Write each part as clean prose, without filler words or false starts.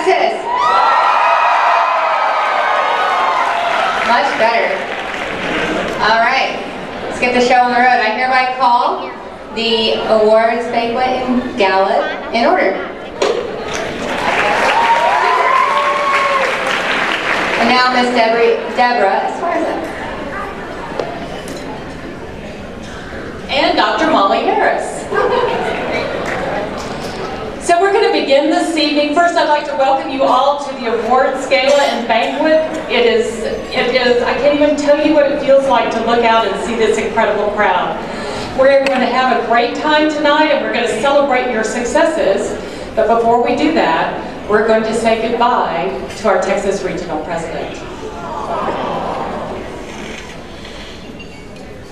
Texas. Much better. All right, let's get the show on the road. I hereby call the awards banquet and gala in order. And now Miss Deborah, as far as that. And Dr. Molly Harris. So we're going to begin this evening. First, I'd like to welcome you all to the awards gala and banquet. It is, I can't even tell you what it feels like to look out and see this incredible crowd. We're going to have a great time tonight, and we're going to celebrate your successes. But before we do that, we're going to say goodbye to our Texas Regional President.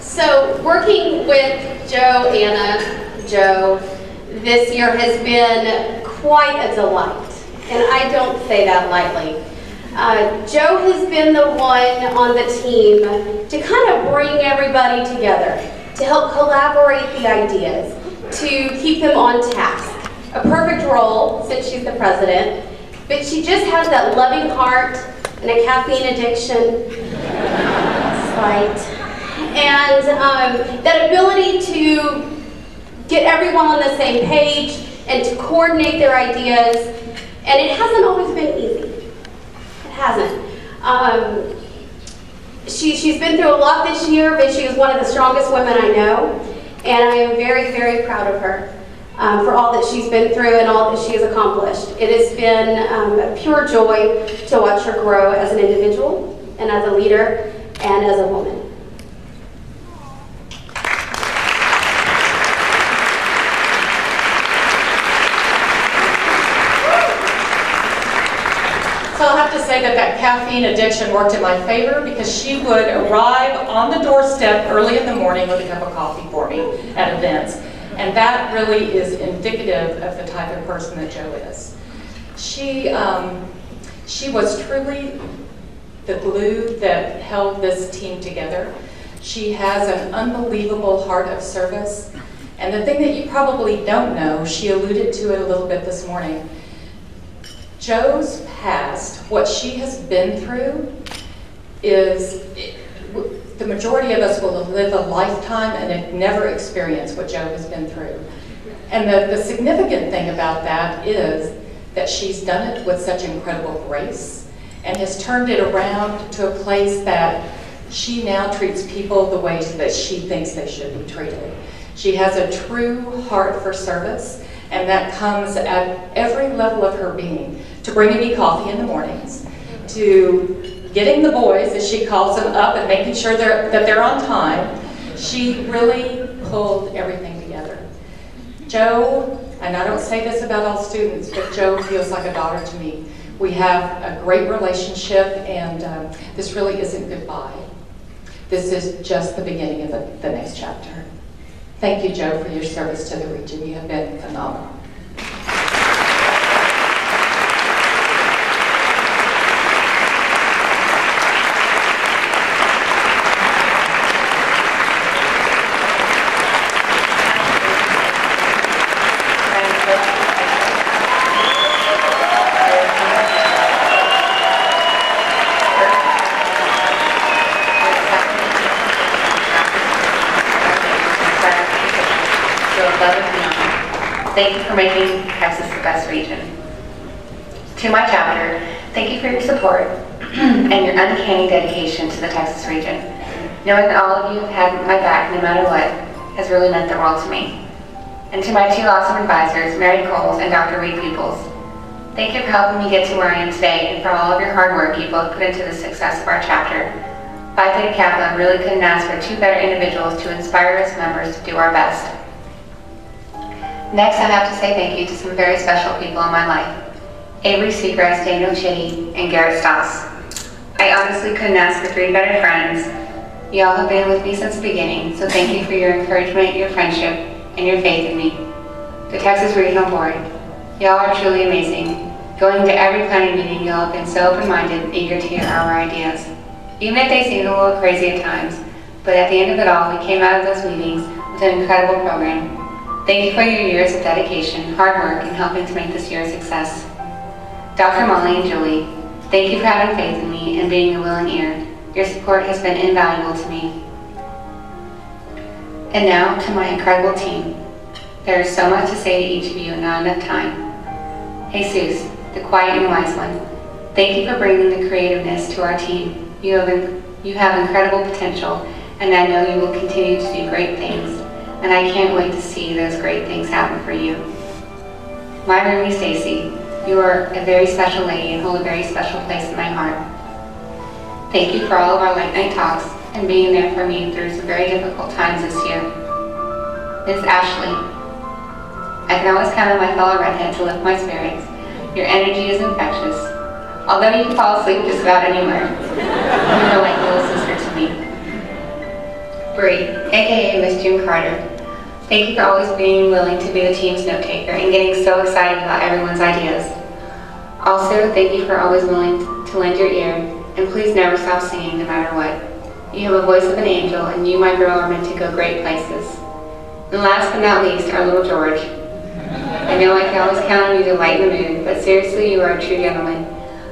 So, working with Joe, this year has been quite a delight, and I don't say that lightly. Joe has been the one on the team to kind of bring everybody together, to help collaborate the ideas, to keep them on task. A perfect role since she's the president, but she just has that loving heart and a caffeine addiction, slight, and that ability to get everyone on the same page and to coordinate their ideas, and it hasn't always been easy. It hasn't. She's been through a lot this year, but she is one of the strongest women I know, and I am very, very proud of her for all that she's been through and all that she has accomplished. It has been a pure joy to watch her grow as an individual and as a leader and as a woman. I'll have to say that caffeine addiction worked in my favor, because she would arrive on the doorstep early in the morning with a cup of coffee for me at events. And that really is indicative of the type of person that Jo is. She was truly the glue that held this team together. She has an unbelievable heart of service. And the thing that you probably don't know, she alluded to it a little bit this morning, Jo's past, what she has been through, is, the majority of us will live a lifetime and never experience what Jo has been through. And the significant thing about that is that she's done it with such incredible grace and has turned it around to a place that she now treats people the way that she thinks they should be treated. She has a true heart for service, and that comes at every level of her being. To bringing me coffee in the mornings, to getting the boys, as she calls them, up and making sure that they're on time. She really pulled everything together. Jo, and I don't say this about all students, but Jo feels like a daughter to me. We have a great relationship, and this really isn't goodbye. This is just the beginning of the next chapter. Thank you, Jo, for your service to the region. You have been phenomenal. Thank you for making Texas the best region. To my chapter, thank you for your support and your uncanny dedication to the Texas region. Knowing that all of you have had my back no matter what has really meant the world to me. And to my two awesome advisors, Mary Coles and Dr. Reed Peoples, thank you for helping me get to where I am today and for all of your hard work you both put into the success of our chapter. Phi Theta Kappa really couldn't ask for two better individuals to inspire us members to do our best. Next, I have to say thank you to some very special people in my life. Avery Seagrass, Daniel Chitty, and Garrett Stoss. I honestly couldn't ask for three better friends. Y'all have been with me since the beginning, so thank you for your encouragement, your friendship, and your faith in me. The Texas Regional Board, y'all are truly amazing. Going to every planning meeting, y'all have been so open-minded and eager to hear our ideas. Even if they seemed a little crazy at times, but at the end of it all, we came out of those meetings with an incredible program. Thank you for your years of dedication, hard work, and helping to make this year a success. Dr. Molly and Julie, thank you for having faith in me and being a willing ear. Your support has been invaluable to me. And now to my incredible team. There is so much to say to each of you and not enough time. Jesus, the quiet and wise one, thank you for bringing the creativeness to our team. You have incredible potential, and I know you will continue to do great things, and I can't wait to see those great things happen for you. My roomie Stacy, you are a very special lady and hold a very special place in my heart. Thank you for all of our late night talks and being there for me through some very difficult times this year. Ms. Ashley, I can always count on my fellow redhead to lift my spirits. Your energy is infectious. Although you can fall asleep just about anywhere, you are like a little sister to me. Bree, aka Miss June Carter, thank you for always being willing to be the team's note taker and getting so excited about everyone's ideas. Also, thank you for always willing to lend your ear, and please never stop singing no matter what. You have a voice of an angel, and you, my girl, are meant to go great places. And last but not least, our little George. I know I can always count on you to lighten the mood, but seriously, you are a true gentleman.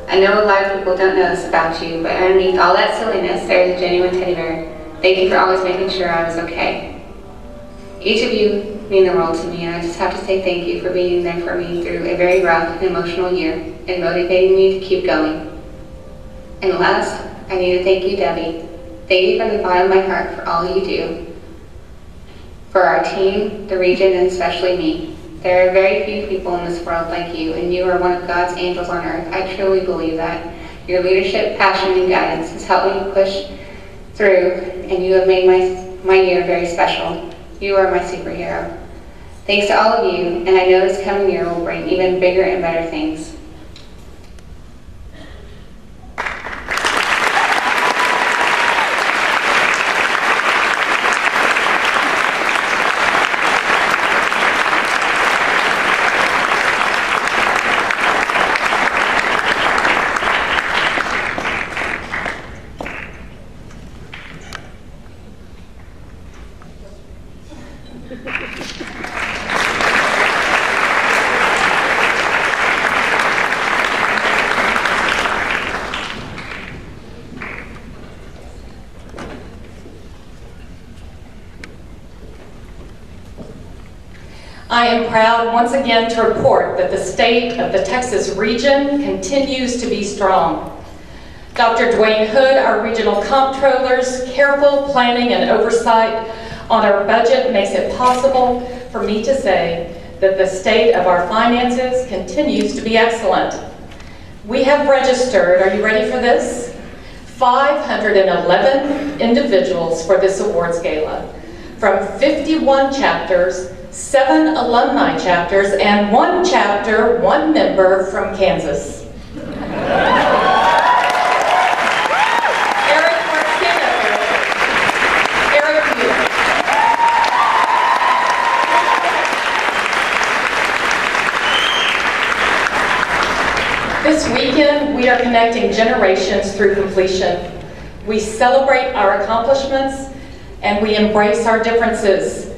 I know a lot of people don't know this about you, but underneath all that silliness, there is a genuine teddy bear. Thank you for always making sure I was okay. Each of you mean the world to me, and I just have to say thank you for being there for me through a very rough and emotional year and motivating me to keep going. And last, I need to thank you, Debbie. Thank you from the bottom of my heart for all you do. For our team, the region, and especially me. There are very few people in this world like you, and you are one of God's angels on earth. I truly believe that. Your leadership, passion, and guidance has helped me push through, and you have made my year very special. You are my superhero. Thanks to all of you, and I know this coming year will bring even bigger and better things. I am proud once again to report that the state of the Texas region continues to be strong. Dr. Dwayne Hood, our regional comptroller's careful planning and oversight on our budget makes it possible for me to say that the state of our finances continues to be excellent. We have registered, are you ready for this? 511 individuals for this awards gala, from 51 chapters, 7 alumni chapters, and 1 chapter, 1 member from Kansas. Eric Martinez. Eric Mueller. This weekend, we are connecting generations through completion. We celebrate our accomplishments, and we embrace our differences.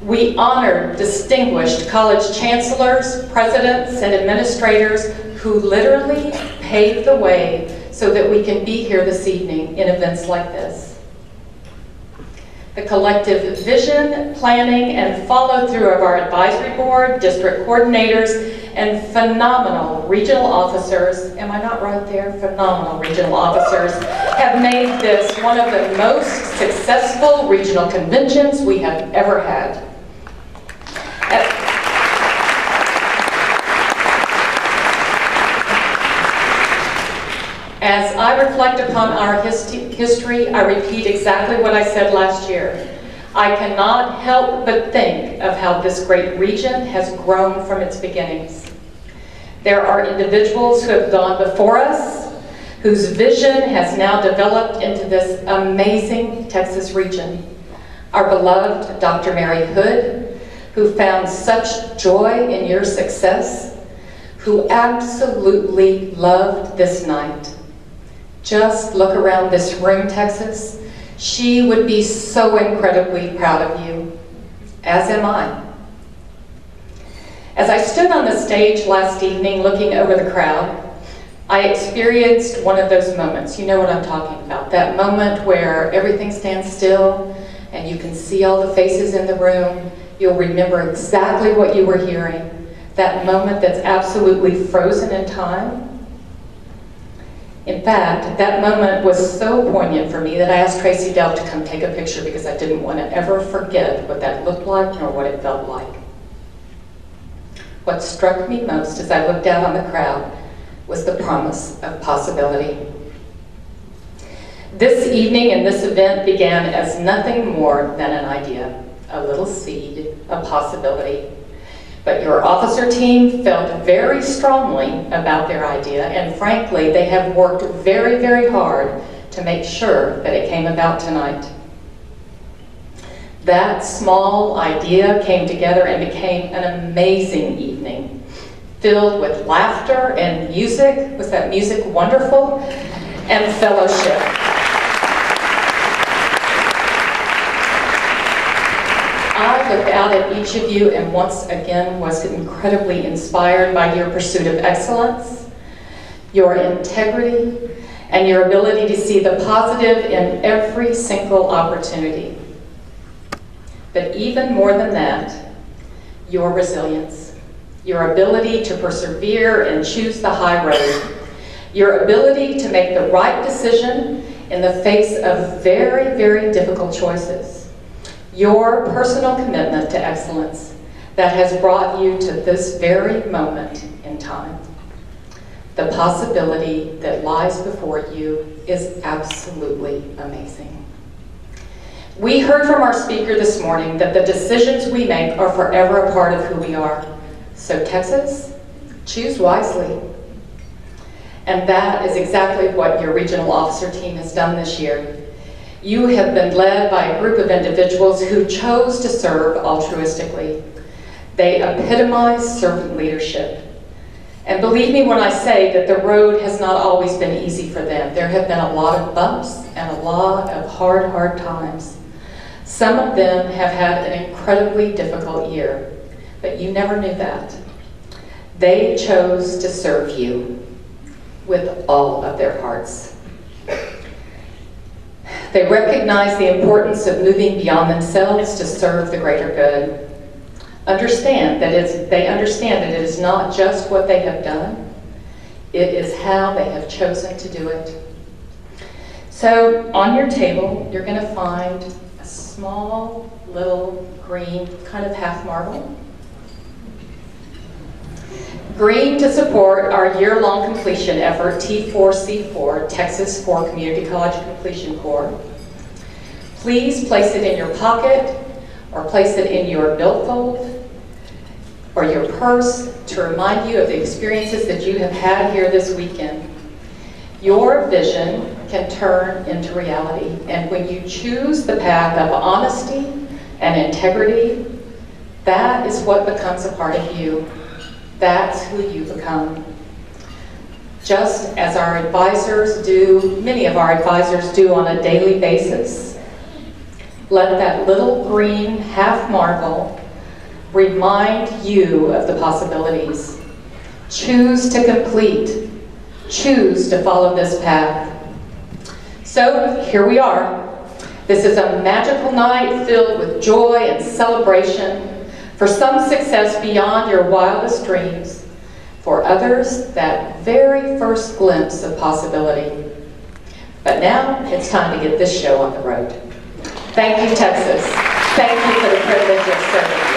We honor distinguished college chancellors, presidents, and administrators who literally paved the way so that we can be here this evening in events like this. The collective vision, planning, and follow-through of our advisory board, district coordinators, and phenomenal regional officers, am I not right there? Phenomenal regional officers have made this one of the most successful regional conventions we have ever had. As I reflect upon our history, I repeat exactly what I said last year. I cannot help but think of how this great region has grown from its beginnings. There are individuals who have gone before us, whose vision has now developed into this amazing Texas region. Our beloved Dr. Mary Hood, who found such joy in your success, who absolutely loved this night. Just look around this room, Texas. She would be so incredibly proud of you, as am I. As I stood on the stage last evening looking over the crowd, I experienced one of those moments. You know what I'm talking about. That moment where everything stands still and you can see all the faces in the room. You'll remember exactly what you were hearing. That moment that's absolutely frozen in time. In fact, that moment was so poignant for me that I asked Tracy Dell to come take a picture because I didn't want to ever forget what that looked like nor what it felt like. What struck me most as I looked out on the crowd was the promise of possibility. This evening and this event began as nothing more than an idea, a little seed, a possibility. But your officer team felt very strongly about their idea, and frankly, they have worked very, very hard to make sure that it came about tonight. That small idea came together and became an amazing evening, filled with laughter and music. Was that music wonderful? And fellowship. I looked out at each of you and once again was incredibly inspired by your pursuit of excellence, your integrity, and your ability to see the positive in every single opportunity. But even more than that, your resilience, your ability to persevere and choose the high road, your ability to make the right decision in the face of very, very difficult choices. Your personal commitment to excellence that has brought you to this very moment in time. The possibility that lies before you is absolutely amazing. We heard from our speaker this morning that the decisions we make are forever a part of who we are. So Texas, choose wisely. And that is exactly what your regional officer team has done this year. You have been led by a group of individuals who chose to serve altruistically. They epitomize servant leadership. And believe me when I say that the road has not always been easy for them. There have been a lot of bumps and a lot of hard times. Some of them have had an incredibly difficult year, but you never knew that. They chose to serve you with all of their hearts. They recognize the importance of moving beyond themselves to serve the greater good. They understand that it is not just what they have done, it is how they have chosen to do it. So on your table, you're going to find a small little green kind of half marble. Green to support our year-long completion effort, T4C4, Texas for Community College Completion Corps. Please place it in your pocket or place it in your billfold or your purse to remind you of the experiences that you have had here this weekend. Your vision can turn into reality, and when you choose the path of honesty and integrity, that is what becomes a part of you. That's who you become. Just as our advisors do, many of our advisors do on a daily basis, let that little green half marble remind you of the possibilities. Choose to complete. Choose to follow this path. So here we are. This is a magical night filled with joy and celebration. For some, success beyond your wildest dreams. For others, that very first glimpse of possibility. But now, it's time to get this show on the road. Thank you, Texas. Thank you for the privilege of serving you.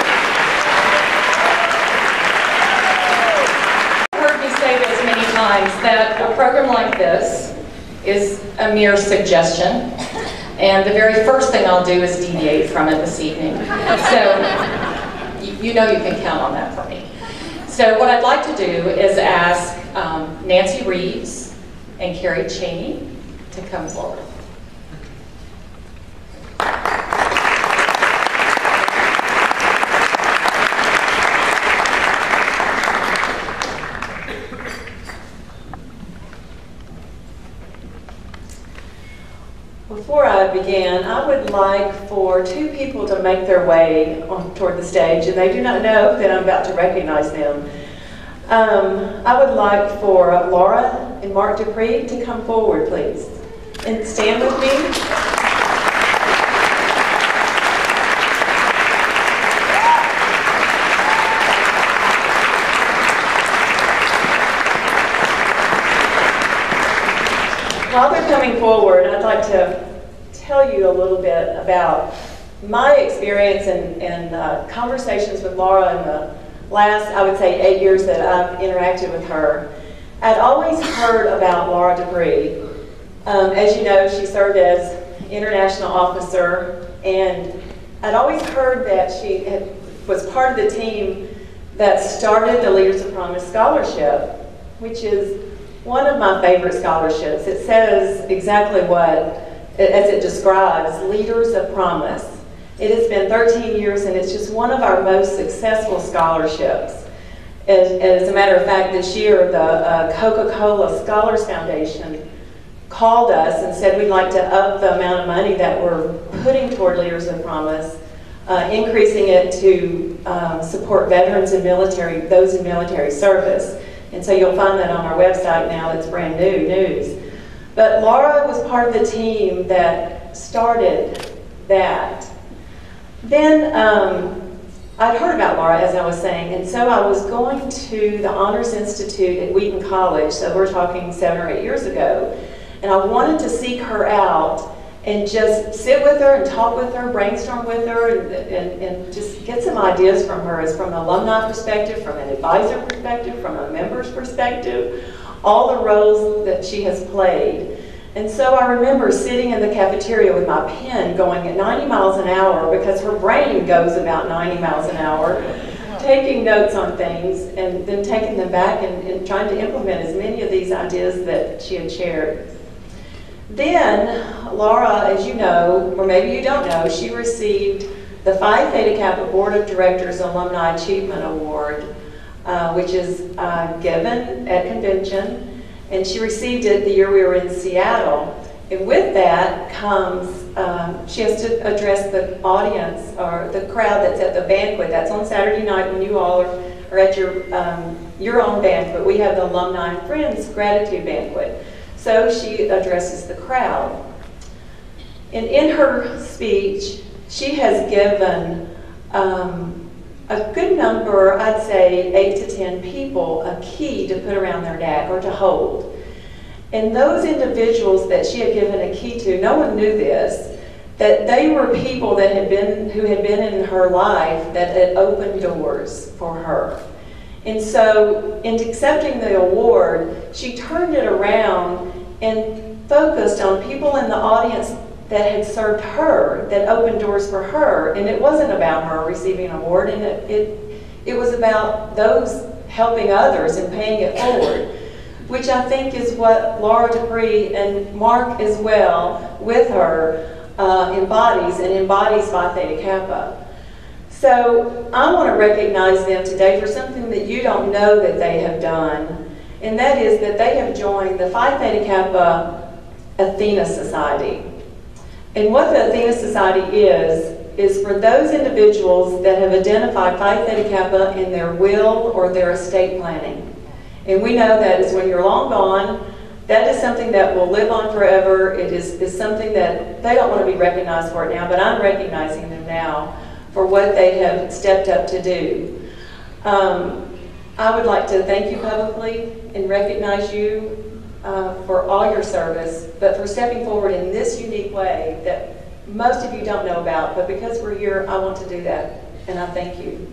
You've heard me say this many times, that a program like this is a mere suggestion. And the very first thing I'll do is deviate from it this evening. So, you know you can count on that for me. So what I'd like to do is ask Nancy Reeves and Carrie Cheney to come forward. Before I begin, I would like for two people to make their way toward the stage, and they do not know that I'm about to recognize them. I would like for Laura and Mark Dupree to come forward, please, and stand with me. While they're coming forward, I'd like to tell you a little bit about my experience and conversations with Laura in the last, I would say, 8 years that I've interacted with her. I'd always heard about Laura Dupree. As you know, she served as international officer, and I'd always heard that she was part of the team that started the Leaders of Promise Scholarship, which is one of my favorite scholarships. It says exactly what, as it describes, Leaders of Promise. It has been 13 years, and it's just one of our most successful scholarships. As a matter of fact, this year, the Coca-Cola Scholars Foundation called us and said we'd like to up the amount of money that we're putting toward Leaders of Promise, increasing it to support veterans and those in military service. And so you'll find that on our website now. It's brand new news. But Laura was part of the team that started that. Then I'd heard about Laura, as I was saying, and so I was going to the Honors Institute at Wheaton College, so we're talking 7 or 8 years ago, and I wanted to seek her out and just sit with her and talk with her, brainstorm with her, and just get some ideas from her, as from an alumni perspective, from an advisor perspective, from a member's perspective, all the roles that she has played. And so I remember sitting in the cafeteria with my pen going at 90 miles an hour, because her brain goes about 90 miles an hour, taking notes on things and then taking them back and trying to implement as many of these ideas that she had shared. Then Laura, as you know, or maybe you don't know, she received the Phi Theta Kappa Board of Directors Alumni Achievement Award, which is given at convention, and she received it the year we were in Seattle. And with that comes, she has to address the audience or the crowd that's at the banquet. That's on Saturday night when you all are at your own banquet. We have the Alumni and Friends Gratitude Banquet. So she addresses the crowd. And in her speech, she has given a good number, I'd say 8 to 10 people, a key to put around their neck or to hold. And those individuals that she had given a key to, no one knew this, that they were people that who had been in her life that had opened doors for her. And so in accepting the award, she turned it around and focused on people in the audience that had served her, that opened doors for her. And it wasn't about her receiving an award, and it was about those helping others and paying it forward, which I think is what Laura Dupree and Mark as well with her embodies Phi Theta Kappa. So I want to recognize them today for something that you don't know that they have done, and that is that they have joined the Phi Theta Kappa Athena Society. And what the Athena Society is for those individuals that have identified Phi Theta Kappa in their will or their estate planning. And we know that is when you're long gone, that is something that will live on forever. It is something that they don't want to be recognized for it now, but I'm recognizing them now for what they have stepped up to do. I would like to thank you publicly and recognize you for all your service, but for stepping forward in this unique way that most of you don't know about, but because we're here, I want to do that, and I thank you.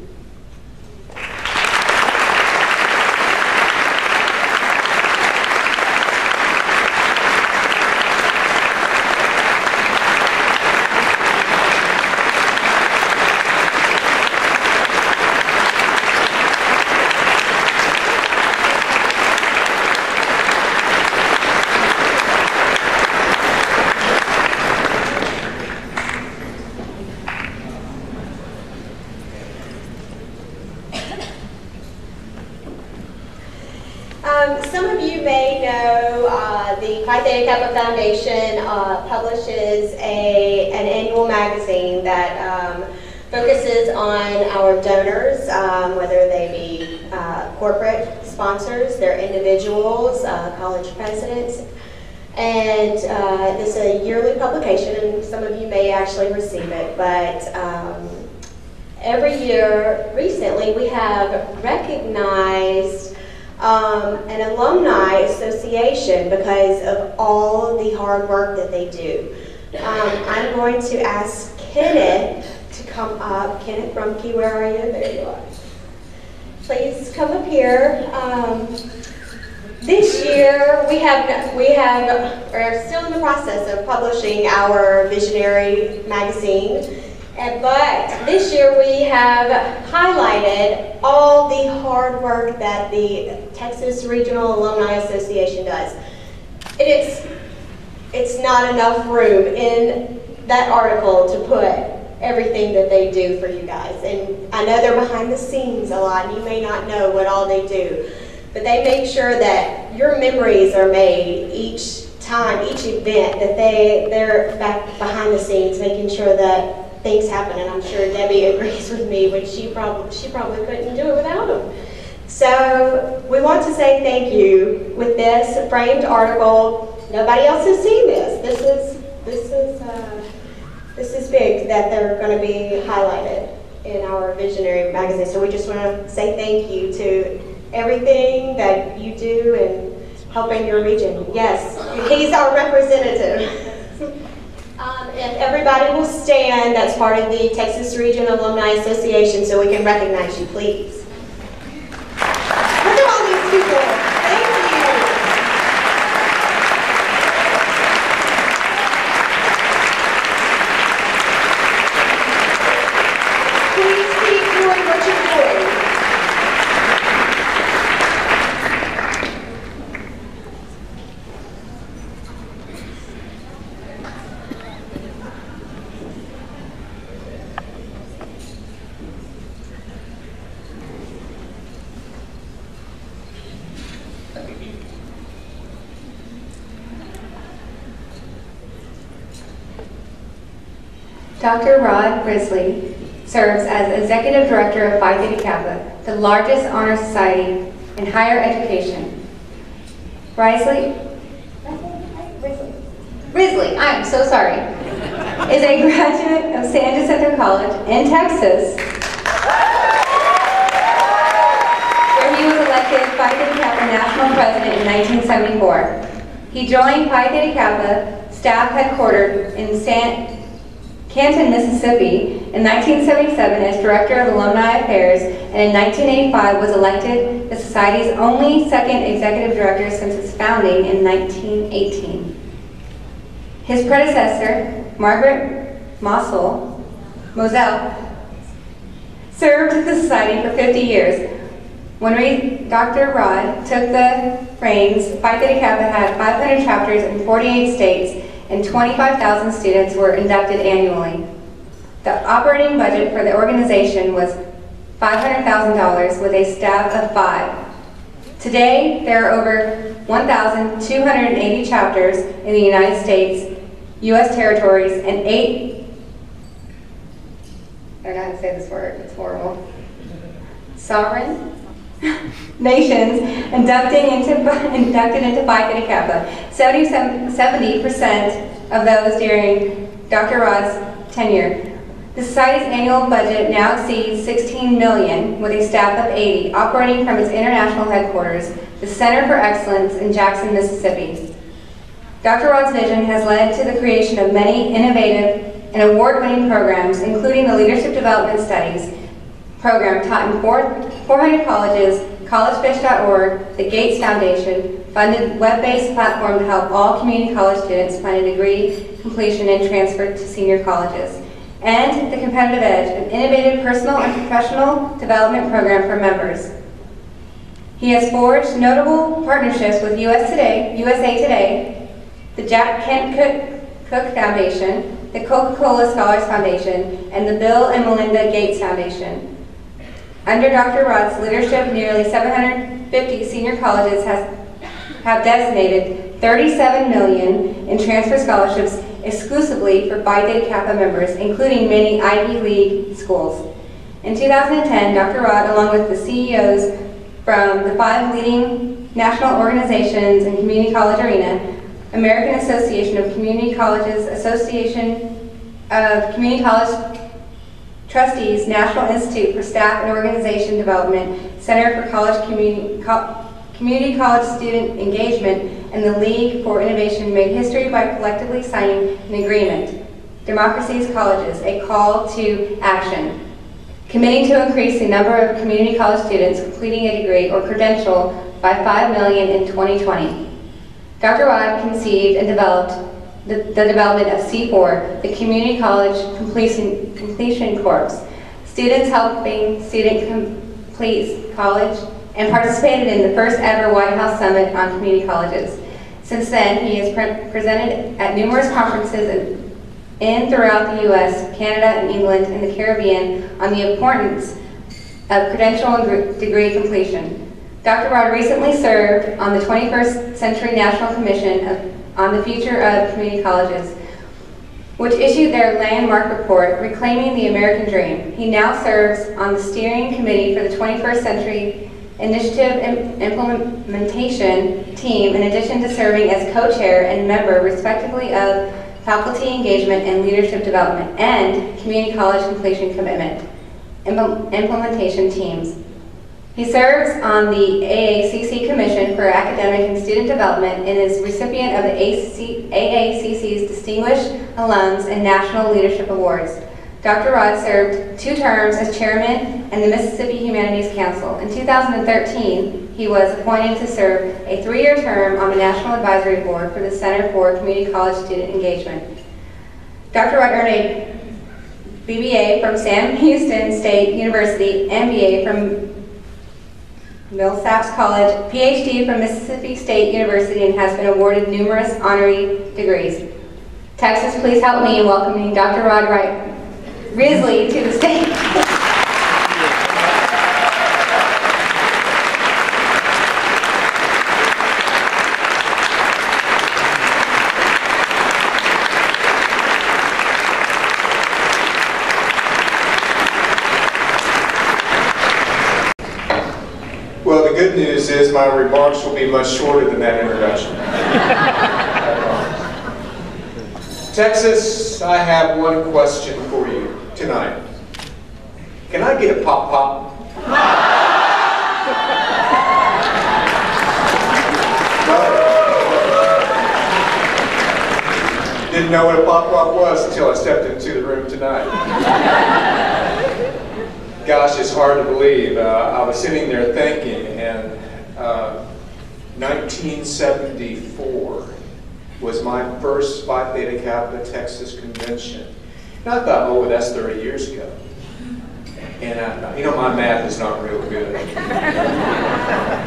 Some of you may know the Phi Theta Kappa Foundation publishes an annual magazine that focuses on our donors, whether they be corporate sponsors, they're individuals, college presidents. And it's a yearly publication, and some of you may actually receive it, but every year recently we have recognized an alumni association because of all the hard work that they do. I'm going to ask Kenneth to come up. Kenneth Rumke, where are you? There you are. Please come up here. This year we are still in the process of publishing our Visionary magazine, but this year we have highlighted all the hard work that the Texas Regional Alumni Association does. It's not enough room in that article to put everything that they do for you guys. And I know they're behind the scenes a lot, and you may not know what all they do. But they make sure that your memories are made each time, each event, that they're back behind the scenes, making sure that things happen. And I'm sure Debbie agrees with me, when she probably couldn't do it without them. So we want to say thank you with this framed article. Nobody else has seen this. This is big that they're going to be highlighted in our Visionary magazine. So we just want to say thank you to everything that you do in helping your region. Yes, he's our representative. If everybody will stand, that's part of the Texas Region Alumni Association, so we can recognize you, please. Look at all these people. Thank you. Please keep doing what you're doing. Dr. Rod Risley serves as Executive Director of Phi Theta Kappa, the largest honor society in higher education. Risley, I'm so sorry, is a graduate of San Jacinto College in Texas, where he was elected Phi Theta Kappa National President in 1974. He joined Phi Theta Kappa staff headquartered in Canton, Mississippi in 1977 as Director of Alumni Affairs, and in 1985 was elected the Society's only second Executive Director since its founding in 1918. His predecessor, Margaret Moselle, served the Society for 50 years. When Dr. Rod took the reins, Phi Theta Kappa had 500 chapters in 48 states, and 25,000 students were inducted annually. The operating budget for the organization was $500,000 with a staff of 5. Today, there are over 1,280 chapters in the United States, U.S. territories, and 8, I don't know how to say this word, it's horrible, sovereign nations inducted into Phi Theta Kappa. 70% of those during Dr. Rod's tenure. The Society's annual budget now exceeds $16 million with a staff of 80, operating from its international headquarters, the Center for Excellence in Jackson, Mississippi. Dr. Rod's vision has led to the creation of many innovative and award-winning programs, including the Leadership Development Studies program taught in 400 colleges, collegefish.org, the Gates Foundation, funded web-based platform to help all community college students plan a degree completion and transfer to senior colleges, and the Competitive Edge, an innovative personal and professional development program for members. He has forged notable partnerships with USA Today, the Jack Kent Cook Foundation, the Coca-Cola Scholars Foundation, and the Bill and Melinda Gates Foundation. Under Dr. Rod's leadership, nearly 750 senior colleges have designated $37 million in transfer scholarships exclusively for Phi Theta Kappa members, including many Ivy League schools. In 2010, Dr. Rod, along with the CEOs from the 5 leading national organizations in community college arena, American Association of Community Colleges, Association of Community College Trustees, National Institute for Staff and Organization Development, Center for College Community College Student Engagement, and the League for Innovation made history by collectively signing an agreement, Democracy's Colleges, a call to action, committing to increase the number of community college students completing a degree or credential by 5 million in 2020. Dr. Rod conceived and developed the development of C4, the Community College Completion Corps, students helping students complete college, and participated in the first ever White House Summit on Community Colleges. Since then, he has presented at numerous conferences throughout the U.S., Canada, and England, and the Caribbean on the importance of credential and degree completion. Dr. Rod recently served on the 21st Century National Commission on the Future of Community Colleges, which issued their landmark report, Reclaiming the American Dream. He now serves on the steering committee for the 21st Century Initiative Implementation Team, in addition to serving as co-chair and member, respectively, of Faculty Engagement and Leadership Development and Community College Completion Commitment Implementation Teams. He serves on the AACC Commission for Academic and Student Development and is recipient of the AACC's Distinguished Alums and National Leadership Awards. Dr. Rod served 2 terms as chairman and the Mississippi Humanities Council. In 2013, he was appointed to serve a 3-year term on the National Advisory Board for the Center for Community College Student Engagement. Dr. Rod earned a BBA from Sam Houston State University, MBA from Millsaps College, PhD from Mississippi State University, and has been awarded numerous honorary degrees. Texas, please help me in welcoming Dr. Rod Risley to the stage. Well, the good news is my remarks will be much shorter than that introduction. Texas, I have one question for you tonight. Can I get a pop-pop? Didn't know what a pop-pop was until I stepped into the room tonight. Gosh, it's hard to believe. I was sitting there thinking, and 1974 was my first Phi Theta Kappa Texas convention. And I thought, oh, that's 30 years ago. And you know, my math is not real good.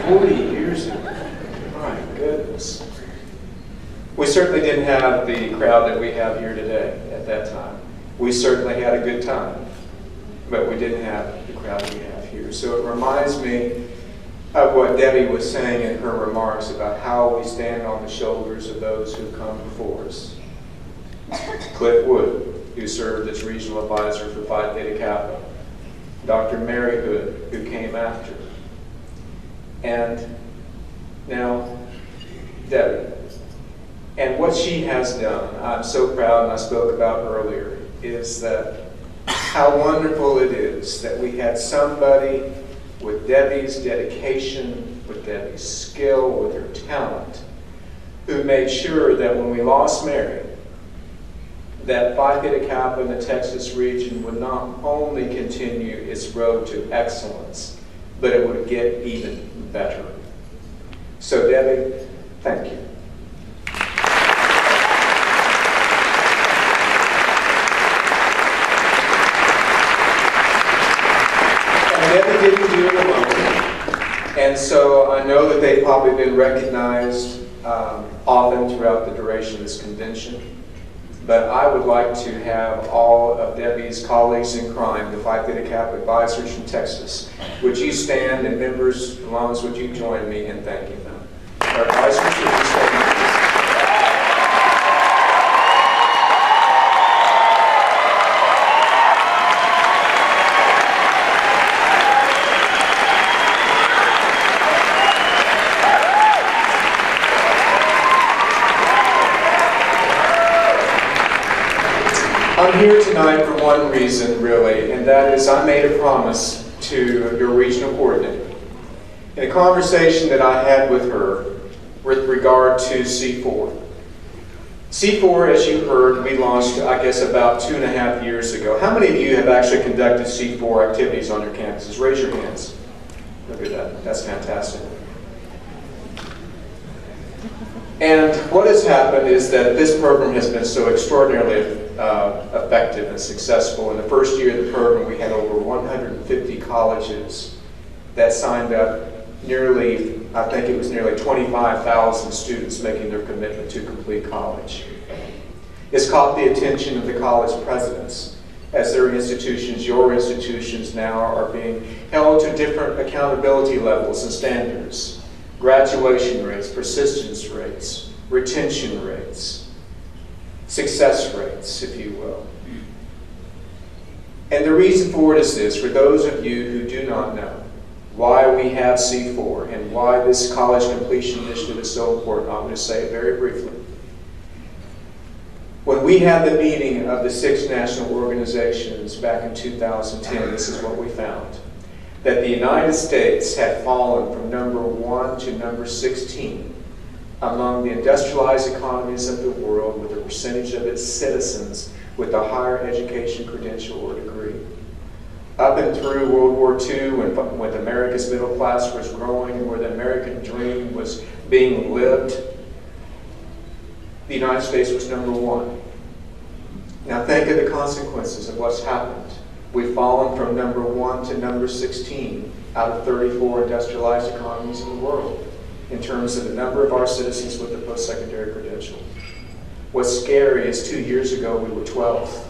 40 years ago. My goodness. We certainly didn't have the crowd that we have here today at that time. We certainly had a good time, but we didn't have the crowd we have here. So it reminds me of what Debbie was saying in her remarks about how we stand on the shoulders of those who come before us. Cliff Wood, who served as regional advisor for Phi Theta Kappa. Dr. Mary Hood, who came after. And now, Debbie. And what she has done, I'm so proud, and I spoke about earlier, is that how wonderful it is that we had somebody with Debbie's dedication, with Debbie's skill, with her talent, who made sure that when we lost Mary, that Phi Theta Kappa in the Texas region would not only continue its road to excellence, but it would get even better. So Debbie, thank you. Debbie didn't do it alone, and so I know that they've probably been recognized often throughout the duration of this convention, but I would like to have all of Debbie's colleagues in crime, the Phi Theta Kappa advisors from Texas, would you stand, and members, alums, would you join me in thanking them? Our advisors, would you stand? I'm here tonight for one reason, really, and that is I made a promise to your regional coordinator. In a conversation that I had with her with regard to C4. C4, as you heard, we launched, I guess, about 2.5 years ago. How many of you have actually conducted C4 activities on your campuses? Raise your hands. Look at that. That's fantastic. And what has happened is that this program has been so extraordinarily effective and successful. In the first year of the program, we had over 150 colleges that signed up. I think it was nearly 25,000 students making their commitment to complete college. It's caught the attention of the college presidents as their institutions, your institutions now, are being held to different accountability levels and standards. Graduation rates, persistence rates, retention rates, success rates, if you will. And the reason for it is this, for those of you who do not know why we have C4 and why this college completion initiative is so important, I'm going to say it very briefly. When we had the meeting of the 6 national organizations back in 2010, this is what we found. That the United States had fallen from number 1 to number 16 among the industrialized economies of the world with a percentage of its citizens with a higher education credential or degree. Up and through World War II, when America's middle class was growing and where the American dream was being lived, the United States was number 1. Now think of the consequences of what's happened. We've fallen from number 1 to number 16 out of 34 industrialized economies in the world in terms of the number of our citizens with a post-secondary credential. What's scary is 2 years ago we were 12th.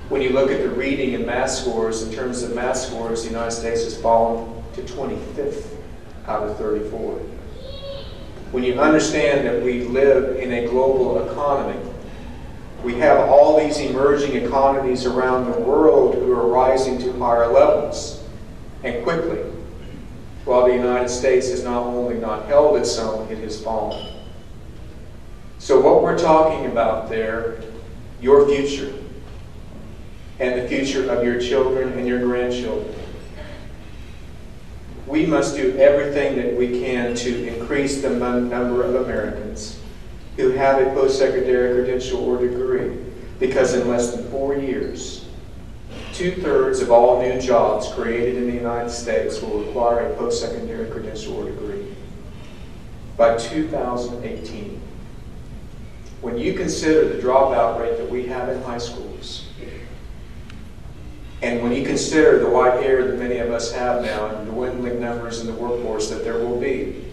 When you look at the reading and math scores, in terms of math scores, the United States has fallen to 25th out of 34. When you understand that we live in a global economy, we have all these emerging economies around the world who are rising to higher levels, and quickly, while the United States has not only not held its own, it has fallen. So what we're talking about there, your future, and the future of your children and your grandchildren. We must do everything that we can to increase the number of Americans who have a post-secondary credential or degree, because in less than 4 years, 2/3 of all new jobs created in the United States will require a post-secondary credential or degree. By 2018, when you consider the dropout rate that we have in high schools, and when you consider the white hair that many of us have now and the dwindling numbers in the workforce that there will be,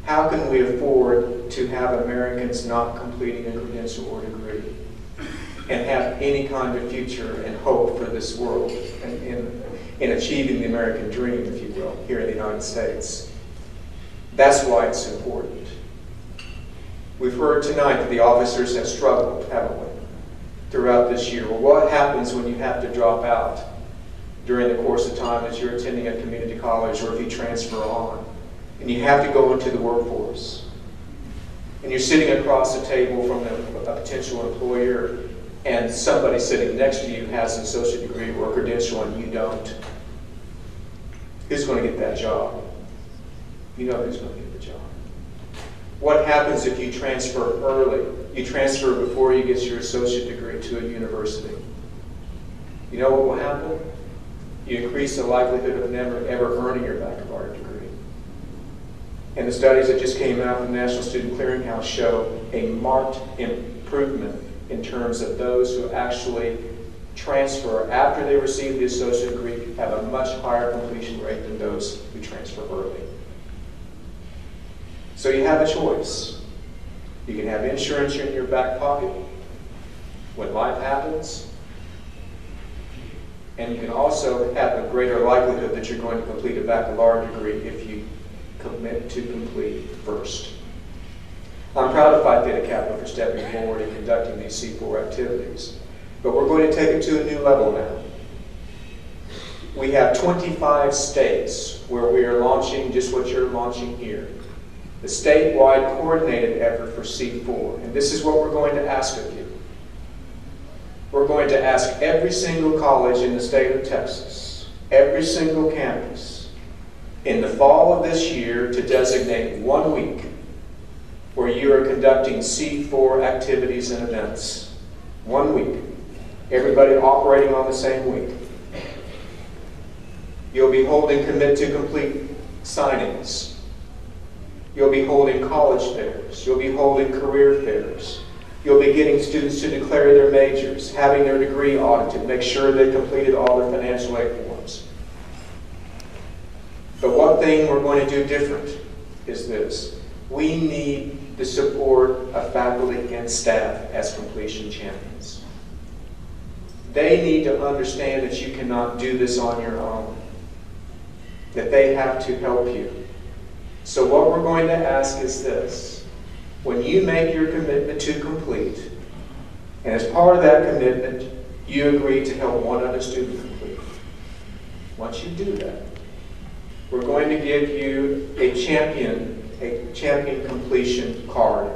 how can we afford to have Americans not completing a credential or degree and have any kind of future and hope for this world in achieving the American dream, if you will, here in the United States? That's why it's important. We've heard tonight that the officers have struggled, haven't we, throughout this year? Well, what happens when you have to drop out during the course of time that you're attending a community college, or if you transfer on and you have to go into the workforce and you're sitting across the table from a potential employer and somebody sitting next to you has an associate degree or a credential and you don't? Who's going to get that job? You know who's going to get the job. What happens if you transfer early? You transfer before you get your associate degree to a university. You know what will happen? You increase the likelihood of never ever earning your baccalaureate degree. And the studies that just came out from the National Student Clearinghouse show a marked improvement in terms of those who actually transfer after they receive the associate degree have a much higher completion rate than those who transfer early. So you have a choice. You can have insurance in your back pocket when life happens, and you can also have a greater likelihood that you're going to complete a baccalaureate degree if you commit to complete first. I'm proud of Phi Theta Kappa for stepping forward and conducting these C4 activities, but we're going to take it to a new level now. We have 25 states where we are launching just what you're launching here. The statewide coordinated effort for C4. And this is what we're going to ask of you. we're going to ask every single college in the state of Texas, every single campus, in the fall of this year to designate 1 week where you are conducting C4 activities and events. 1 week. Everybody operating on the same week. You'll be holding Commit to Complete signings. You'll be holding college fairs. You'll be holding career fairs. You'll be getting students to declare their majors, having their degree audited, make sure they completed all their financial aid forms. But one thing we're going to do different is this. We need the support of faculty and staff as completion champions. They need to understand that you cannot do this on your own, that they have to help you. So what we're going to ask is this. When you make your commitment to complete, and as part of that commitment, you agree to help one other student complete. Once you do that, we're going to give you a champion completion card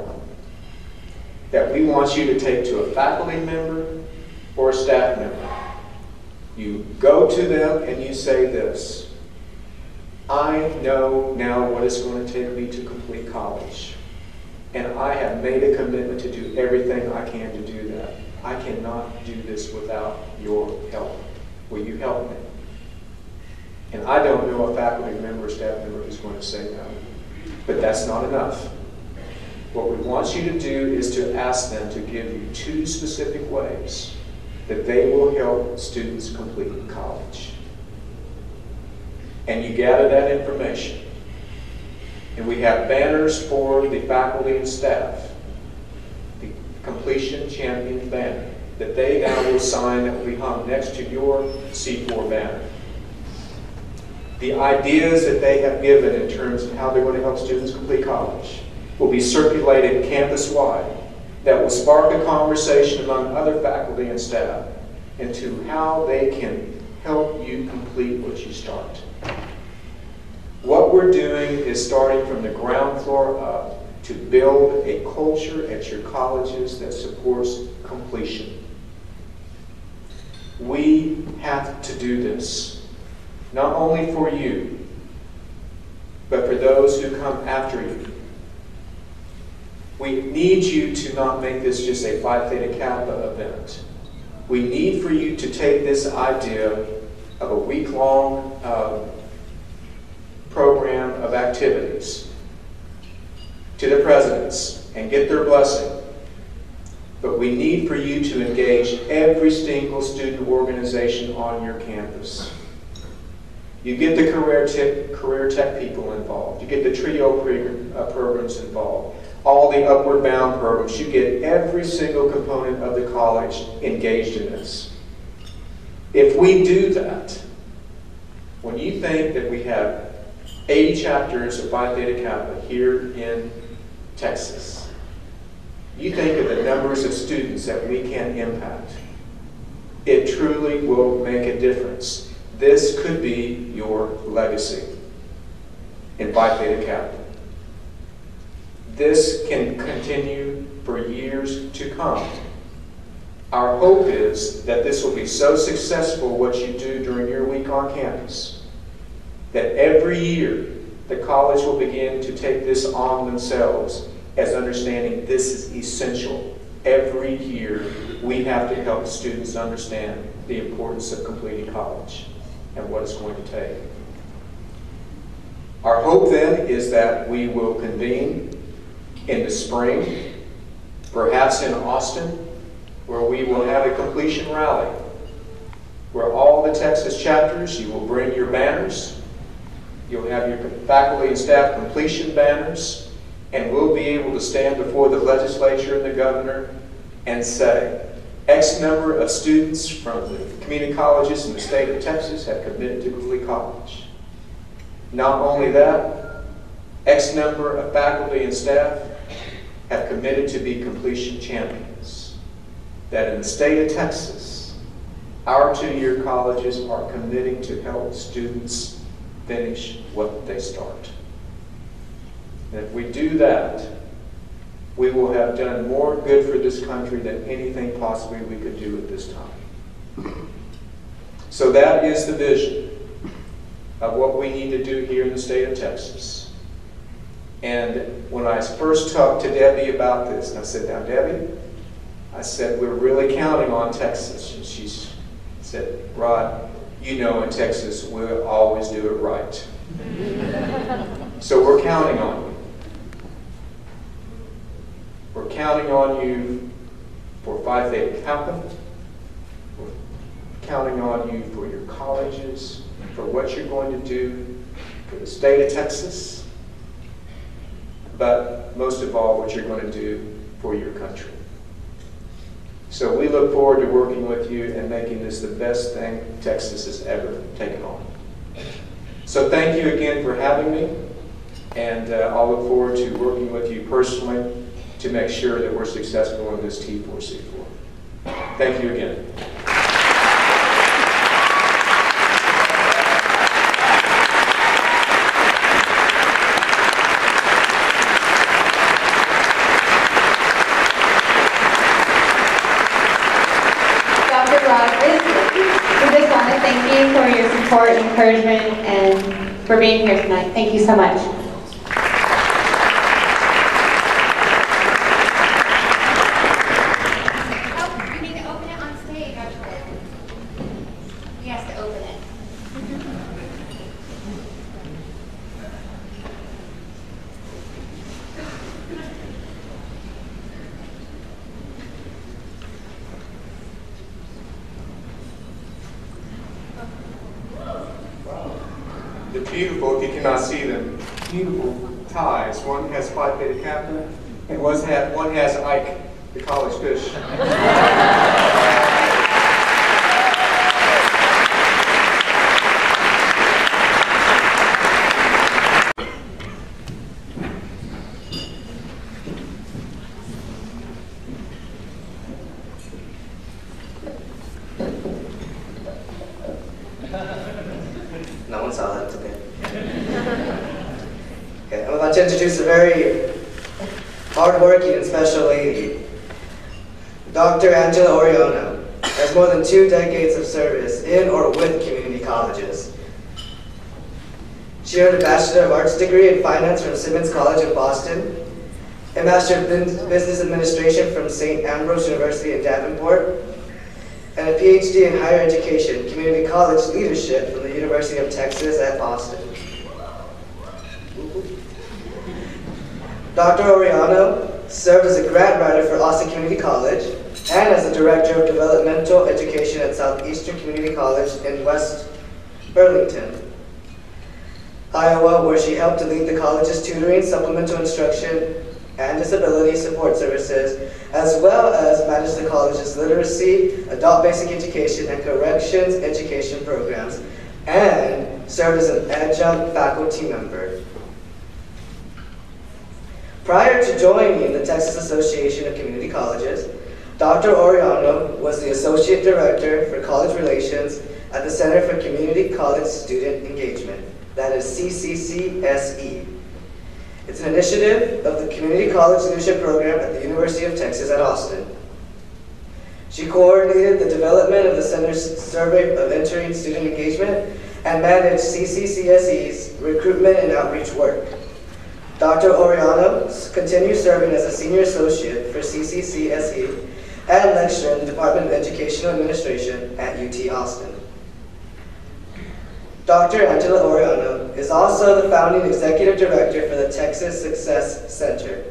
that we want you to take to a faculty member or a staff member. You go to them and you say this: I know now what it's going to take me to complete college, and I have made a commitment to do everything I can to do that. I cannot do this without your help. Will you help me? And I don't know a faculty member or staff member who's going to say no. But that's not enough. What we want you to do is to ask them to give you 2 specific ways that they will help students complete college. And you gather that information. And we have banners for the faculty and staff, the Completion Champion banner, that they now will sign that will be hung next to your C4 banner. The ideas that they have given in terms of how they're going to help students complete college will be circulated campus-wide. That will spark a conversation among other faculty and staff into how they can help you complete what you start. What we're doing is starting from the ground floor up to build a culture at your colleges that supports completion. We have to do this. Not only for you, but for those who come after you. We need you to not make this just a Phi Theta Kappa event. We need for you to take this idea of a week-long program of activities to the presidents and get their blessing. But we need for you to engage every single student organization on your campus. You get the career tech people involved. You get the TRIO programs involved. All the upward bound programs. You get every single component of the college engaged in this. If we do that, when you think that we have 80 chapters of Phi Theta Kappa here in Texas, you think of the numbers of students that we can impact. It truly will make a difference. This could be your legacy in Phi Theta Kappa. This can continue for years to come. Our hope is that this will be so successful, what you do during your week on campus, that every year the college will begin to take this on themselves as understanding this is essential. Every year we have to help students understand the importance of completing college and what it's going to take. Our hope then is that we will convene in the spring, perhaps in Austin, where we will have a completion rally, where all the Texas chapters, you will bring your banners, you'll have your faculty and staff completion banners, and we'll be able to stand before the legislature and the governor and say, X number of students from the community colleges in the state of Texas have committed to complete college. Not only that, X number of faculty and staff have committed to be completion champions. That in the state of Texas, our 2-year colleges are committing to help students finish what they start. And if we do that, we will have done more good for this country than anything possibly we could do at this time. So that is the vision of what we need to do here in the state of Texas. And when I first talked to Debbie about this, and I said, now Debbie, I said, we're really counting on Texas. And she said, Rod, you know in Texas we'll always do it right. So we're counting on you. We're counting on you for Phi Theta Kappa. We're counting on you for your colleges, for what you're going to do for the state of Texas, but most of all, what you're going to do for your country. So we look forward to working with you and making this the best thing Texas has ever taken on. So thank you again for having me, and I'll look forward to working with you personally to make sure that we're successful in this T4C4. Thank you again. We just want to thank you for your support and encouragement and for being here tonight. Thank you so much. Oh, you need to open it on stage, actually. He has to open it. The beautiful, if you cannot see them, beautiful ties. One has Phi Theta Kappa, and one has Ike, the college fish. No one saw that, it's okay. Okay, I'm about to introduce a very hardworking and special lady, Dr. Angela Oriano. Has more than 2 decades of service in or with community colleges. She earned a Bachelor of Arts degree in Finance from Simmons College in Boston, a Master of Business Administration from St. Ambrose University in Davenport, and a PhD in Higher Education, Community College Leadership from the University of Texas at Austin. Dr. Oriano served as a grant writer for Austin Community College and as the Director of Developmental Education at Southeastern Community College in West Burlington, Iowa, where she helped to lead the college's tutoring, supplemental instruction, and disability support services, as well as manage the college's literacy, adult basic education, and corrections education programs, and served as an adjunct faculty member. Prior to joining the Texas Association of Community Colleges, Dr. Oriano was the Associate Director for College Relations at the Center for Community College Student Engagement, that is CCCSE. It's an initiative of the Community College Leadership Program at the University of Texas at Austin. She coordinated the development of the Center's survey of entering student engagement and managed CCCSE's recruitment and outreach work. Dr. Oriano continues serving as a Senior Associate for CCCSE and lecturer in the Department of Educational Administration at UT Austin. Dr. Angela Oriano is also the founding Executive Director for the Texas Success Center,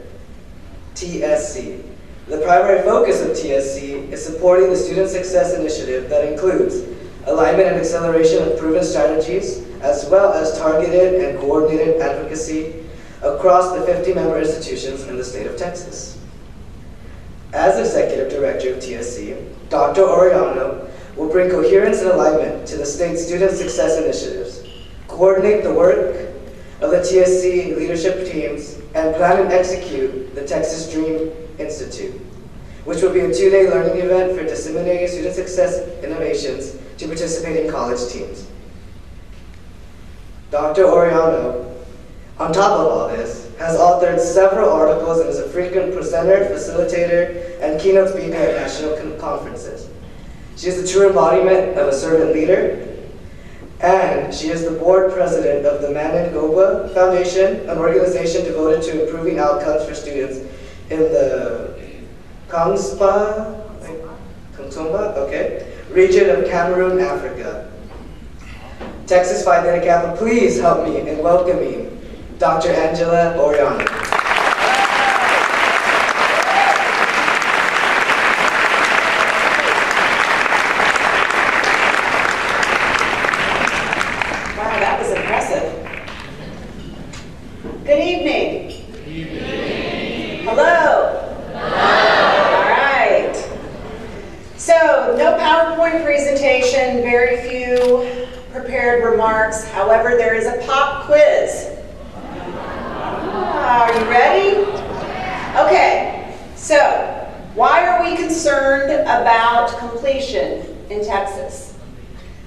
TSC. The primary focus of TSC is supporting the Student Success Initiative that includes alignment and acceleration of proven strategies, as well as targeted and coordinated advocacy across the 50-member institutions in the state of Texas. As Executive Director of TSC, Dr. Oriano will bring coherence and alignment to the state's student success initiatives, coordinate the work of the TSC leadership teams, and plan and execute the Texas Dream Institute, which will be a 2-day learning event for disseminating student success innovations to participating college teams. Dr. Oriano, on top of all this, has authored several articles, and is a frequent presenter, facilitator, and keynote speaker at national conferences. She is the true embodiment of a servant leader, and she is the board president of the Manan Goba Foundation, an organization devoted to improving outcomes for students in the Kangspa region of Cameroon, Africa. Texas Phi Theta Kappa, please help me in welcoming Dr. Angela Oriana. Wow, that was impressive. Good evening. Hello. All right. So, no PowerPoint presentation, very few prepared remarks. However, there is a pop quiz. Are you ready? Okay, so why are we concerned about completion in Texas?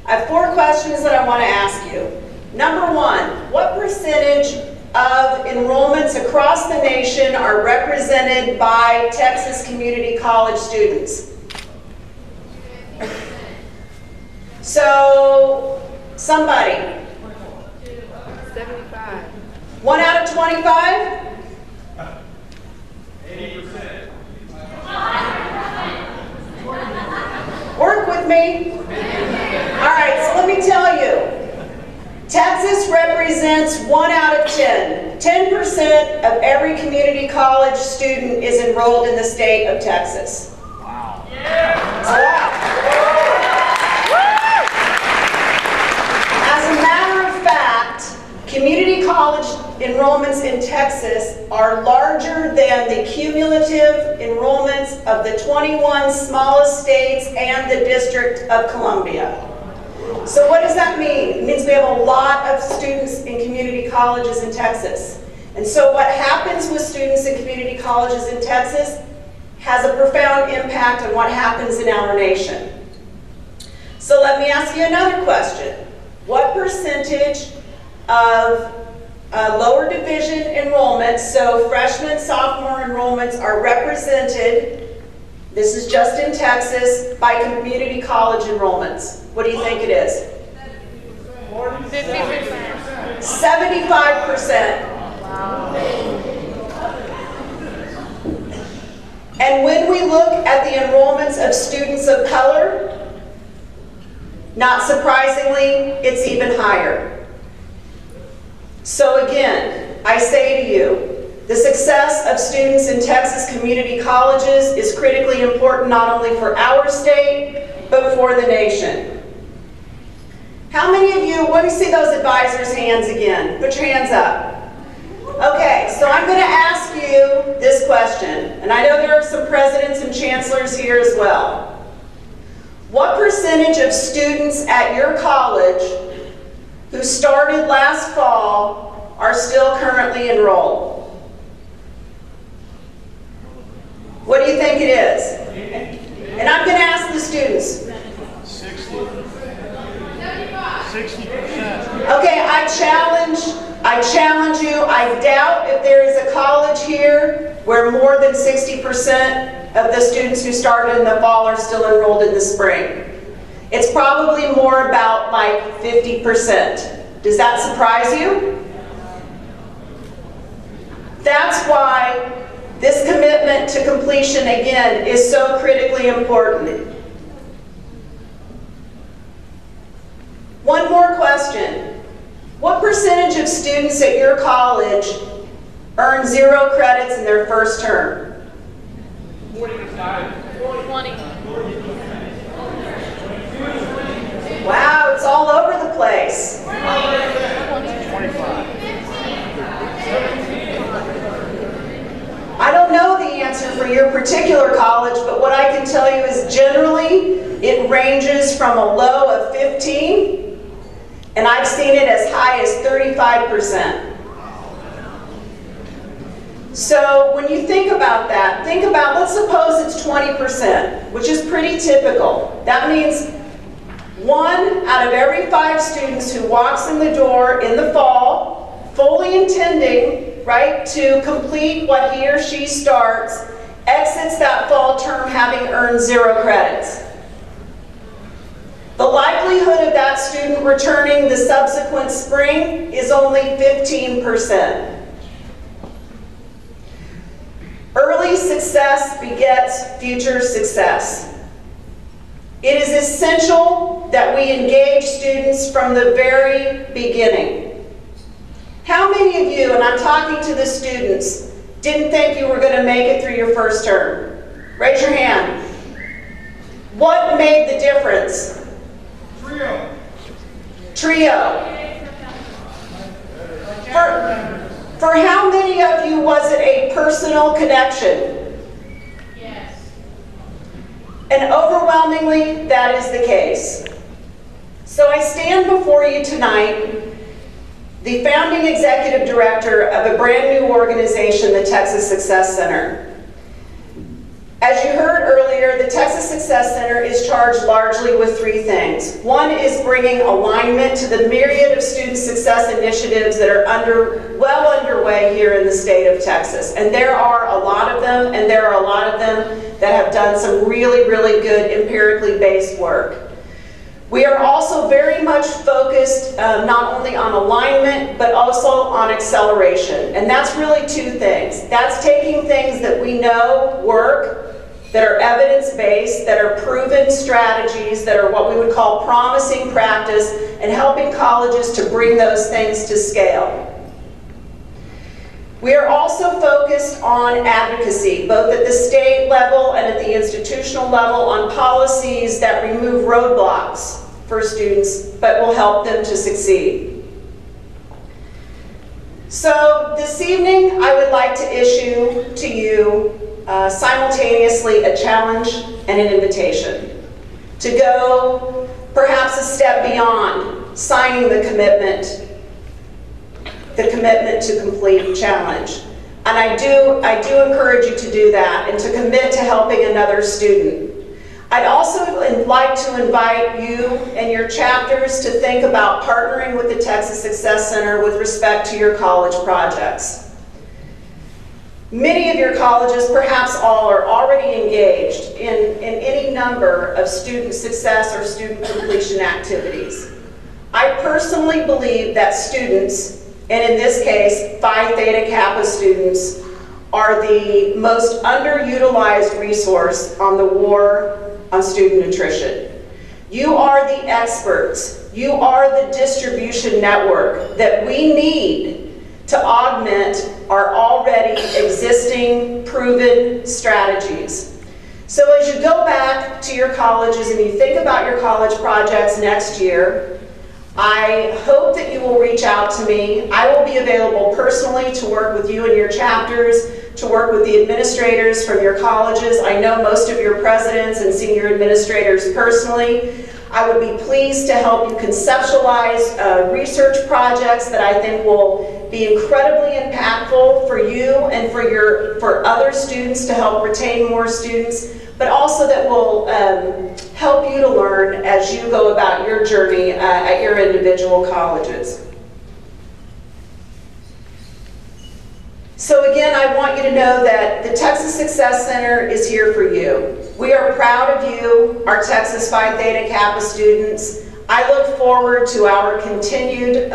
I have 4 questions that I want to ask you. Number 1, what percentage of enrollments across the nation are represented by Texas community college students? So, somebody. 75. 1 out of 25? 80%. Work with me. All right, so let me tell you. Texas represents 1 out of 10. 10% of every community college student is enrolled in the state of Texas. Wow. That's a lot. As a matter of fact, community college enrollments in Texas are larger than the cumulative enrollments of the 21 smallest states and the District of Columbia. So what does that mean? It means we have a lot of students in community colleges in Texas. And so what happens with students in community colleges in Texas has a profound impact on what happens in our nation. So let me ask you another question. What percentage of lower division enrollments, so freshman, sophomore enrollments, are represented, this is just in Texas, by community college enrollments? What do you think it is? 50%. 75%. Wow. And when we look at the enrollments of students of color, not surprisingly, it's even higher. So again, I say to you, the success of students in Texas community colleges is critically important not only for our state, but for the nation. How many of you, let me see those advisors' hands again. Put your hands up. Okay, so I'm going to ask you this question, and I know there are some presidents and chancellors here as well. What percentage of students at your college who started last fall are still currently enrolled? What do you think it is? And I'm going to ask the students. 60%. Okay, I challenge you. I doubt if there is a college here where more than 60% of the students who started in the fall are still enrolled in the spring. It's probably more about like 50%. Does that surprise you? That's why this commitment to completion, again, is so critically important. One more question. What percentage of students at your college earn 0 credits in their first term? 45. 20. Wow, it's all over the place. 25. I don't know the answer for your particular college, but what I can tell you is generally it ranges from a low of 15, and I've seen it as high as 35%. So when you think about that, think about, let's suppose it's 20%, which is pretty typical. That means 1 out of every 5 students who walks in the door in the fall, fully intending right, to complete what he or she starts, exits that fall term having earned 0 credits. The likelihood of that student returning the subsequent spring is only 15%. Early success begets future success. It is essential that we engage students from the very beginning. How many of you, and I'm talking to the students, didn't think you were going to make it through your first term? Raise your hand. What made the difference? Trio. For how many of you was it a personal connection? And overwhelmingly, that is the case. So I stand before you tonight, the founding executive director of a brand new organization, the Texas Success Center. As you heard earlier, the Texas Success Center is charged largely with 3 things. One is bringing alignment to the myriad of student success initiatives that are well underway here in the state of Texas. And there are a lot of them, and there are a lot of them that have done some really, really good empirically based work. We are also very much focused not only on alignment, but also on acceleration. And that's really 2 things. That's taking things that we know work, that are evidence-based, that are proven strategies, that are what we would call promising practice, and helping colleges to bring those things to scale. We are also focused on advocacy, both at the state level and at the institutional level, on policies that remove roadblocks for students, but will help them to succeed. So this evening, I would like to issue to you simultaneously a challenge and an invitation to go perhaps a step beyond signing the commitment to complete challenge. And I do encourage you to do that and to commit to helping another student. I'd also like to invite you and your chapters to think about partnering with the Texas Success Center with respect to your college projects. Many of your colleges, perhaps all, are already engaged in any number of student success or student completion activities. I personally believe that students, and in this case, Phi Theta Kappa students, are the most underutilized resource on the war on student nutrition. You are the experts. You are the distribution network that we need to augment our already existing proven strategies. So as you go back to your colleges and you think about your college projects next year, I hope that you will reach out to me. I will be available personally to work with you and your chapters, to work with the administrators from your colleges. I know most of your presidents and senior administrators personally. I would be pleased to help you conceptualize research projects that I think will be incredibly impactful for you and for other students to help retain more students, but also that will help you to learn as you go about your journey at your individual colleges. So again, I want you to know that the Texas Success Center is here for you. We are proud of you, our Texas Phi Theta Kappa students. I look forward to our continued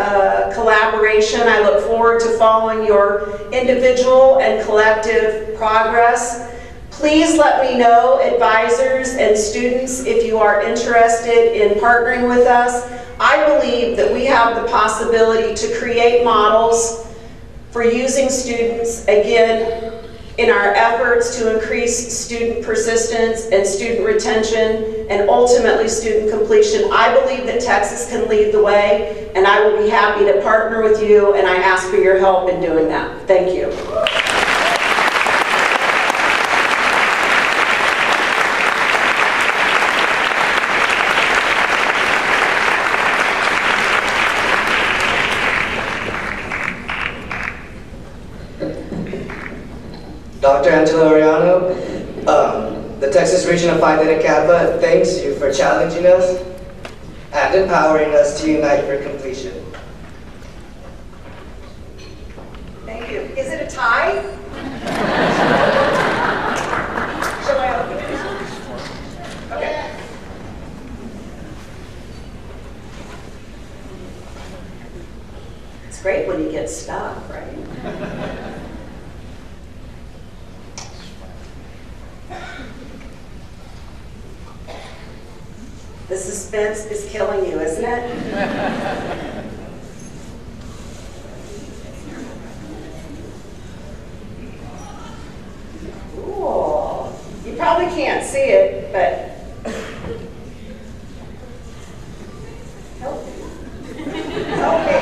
collaboration. I look forward to following your individual and collective progress. Please let me know, advisors and students, if you are interested in partnering with us. I believe that we have the possibility to create models for using students, again, in our efforts to increase student persistence and student retention and ultimately student completion. I believe that Texas can lead the way, and I will be happy to partner with you, and I ask for your help in doing that. Thank you. Dr. Angela Ariano, the Texas Region of Phi Theta Kappa thanks you for challenging us and empowering us to unite for completion. Thank you. It's great when you get stuck, right? The suspense is killing you, isn't it? Ooh, you probably can't see it, but help me. Help me.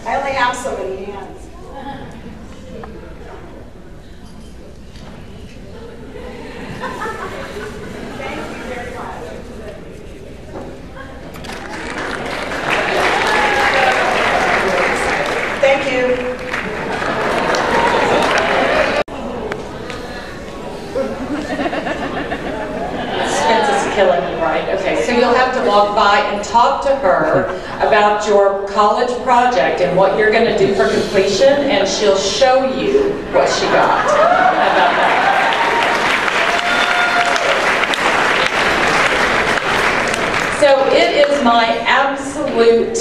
I only have so many hands. Thank you very much. Thank you. Suspense is killing you, right? Okay, so you'll have to walk by and talk to her about your college project and what you're going to do for completion, and she'll show you what she got. How about that? So it is my absolute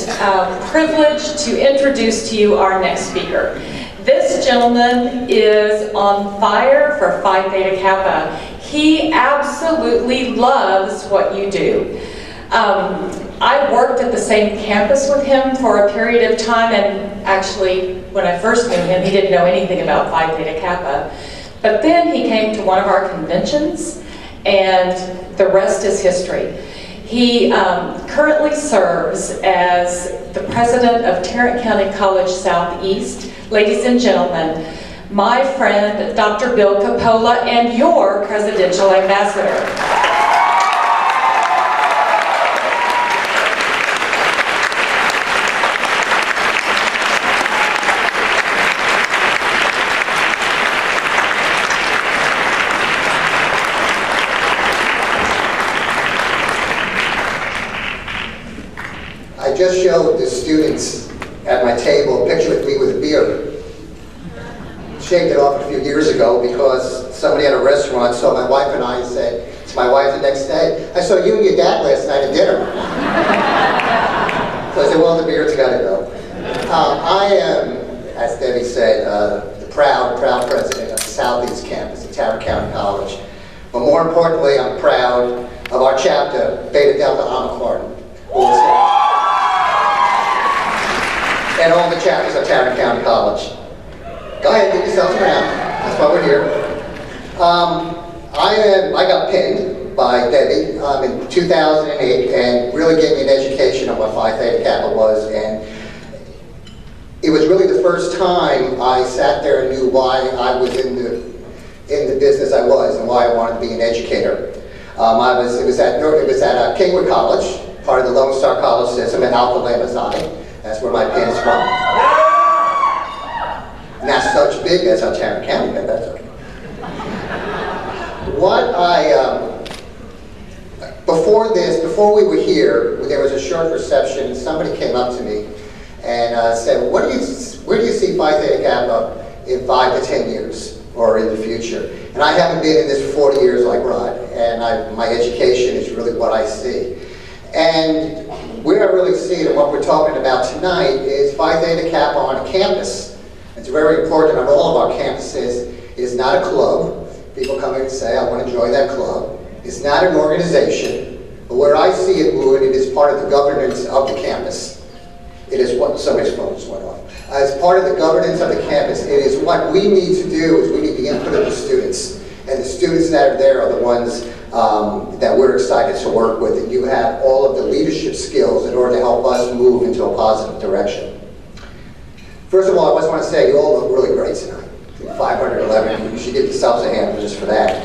privilege to introduce to you our next speaker. This gentleman is on fire for Phi Theta Kappa. He absolutely loves what you do. I worked at the same campus with him for a period of time, and actually, when I first knew him, he didn't know anything about Phi Theta Kappa. But then he came to one of our conventions, and the rest is history. He currently serves as the president of Tarrant County College Southeast. Ladies and gentlemen, my friend, Dr. Bill Coppola, and your presidential ambassador. I just showed the students at my table a picture of me with a beer. Shaved it off a few years ago because somebody at a restaurant saw my wife and I and said to my wife the next day, "I saw you and your dad last night at dinner." So I said, well, the beard's got to go. I am, as Debbie said, the proud president of the Southeast Campus at Tarrant County College. But more importantly, I'm proud of our chapter, Beta Delta Omicron, and all the chapters of Tarrant County College. Go ahead, give yourselves a round. That's why we're here. I got pinned by Debbie in 2008 and really gave me an education on what Phi Theta Kappa was. And it was really the first time I sat there and knew why I was in the business I was and why I wanted to be an educator. It was at Kingwood College, part of the Lone Star College system at Alpha Lambda Xi. That's where my pin's from. Not such big as our Tarrant County, but that's okay. Before we were here, there was a short reception. Somebody came up to me and said, where do you see Phi Theta Kappa in 5 to 10 years or in the future? And I haven't been in this for 40 years like Rod, and my education is really what I see. And where I really see it and what we're talking about tonight is Phi Theta Kappa on a campus. It's very important on all of our campuses. It is not a club. People come in and say, I want to join that club. It's not an organization. But where I see it moving, it is part of the governance of the campus. It is what, somebody's phone just went off. As part of the governance of the campus, it is what we need to do is we need the input of the students. And the students that are there are the ones that we're excited to work with. And you have all of the leadership skills in order to help us move into a positive direction. First of all, I just want to say you all look really great tonight. 511, you should give yourselves a hand just for that.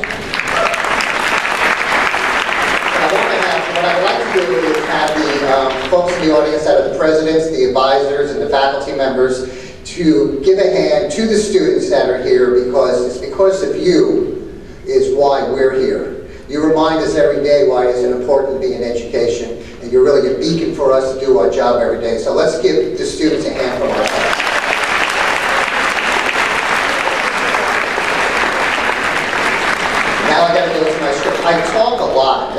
What I'd like to do is have the folks in the audience, out of the presidents, the advisors, and the faculty members, to give a hand to the students that are here, because it's because of you is why we're here. You remind us every day why it's important to be in education, and you're really a beacon for us to do our job every day. So let's give the students a hand from our side. Now I got to go to my script. I talk a lot,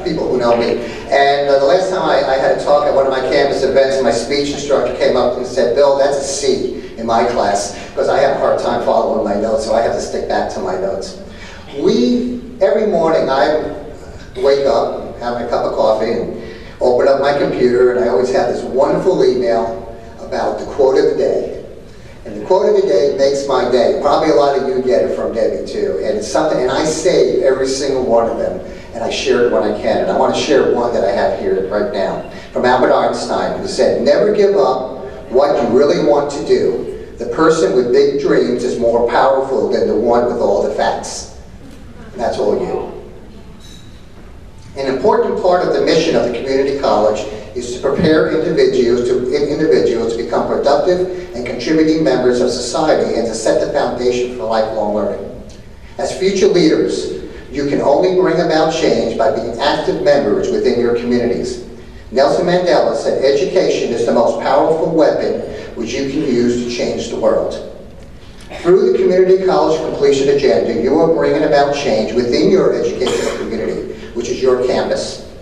people who know me, and the last time I had a talk at one of my campus events, my speech instructor came up and said, Bill, that's a C in my class, because I have a hard time following my notes, so I have to stick back to my notes. Every morning I wake up, have a cup of coffee, and open up my computer, and I always have this wonderful email about the quote of the day. And the quote of the day makes my day. Probably a lot of you get it from Debbie too. And it's something, and I save every single one of them, and I share it when I can. And I want to share one that I have here right now from Albert Einstein, who said, never give up what you really want to do. The person with big dreams is more powerful than the one with all the facts. And that's all you. An important part of the mission of the community college is to prepare individuals to become productive and contributing members of society and to set the foundation for lifelong learning. As future leaders, you can only bring about change by being active members within your communities. Nelson Mandela said, education is the most powerful weapon which you can use to change the world. Through the Community College Completion Agenda, you are bringing about change within your educational community, which is your campus.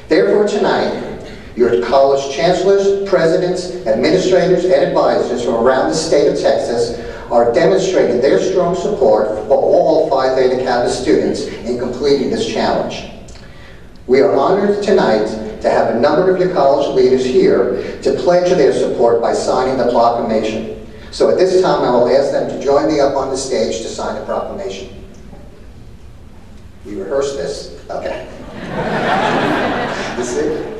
Therefore, tonight, your college chancellors, presidents, administrators, and advisors from around the state of Texas are demonstrating their strong support for all Phi Theta Kappa students in completing this challenge. We are honored tonight to have a number of your college leaders here to pledge their support by signing the proclamation. So at this time, I will ask them to join me up on the stage to sign the proclamation. We rehearsed this. Okay. You see?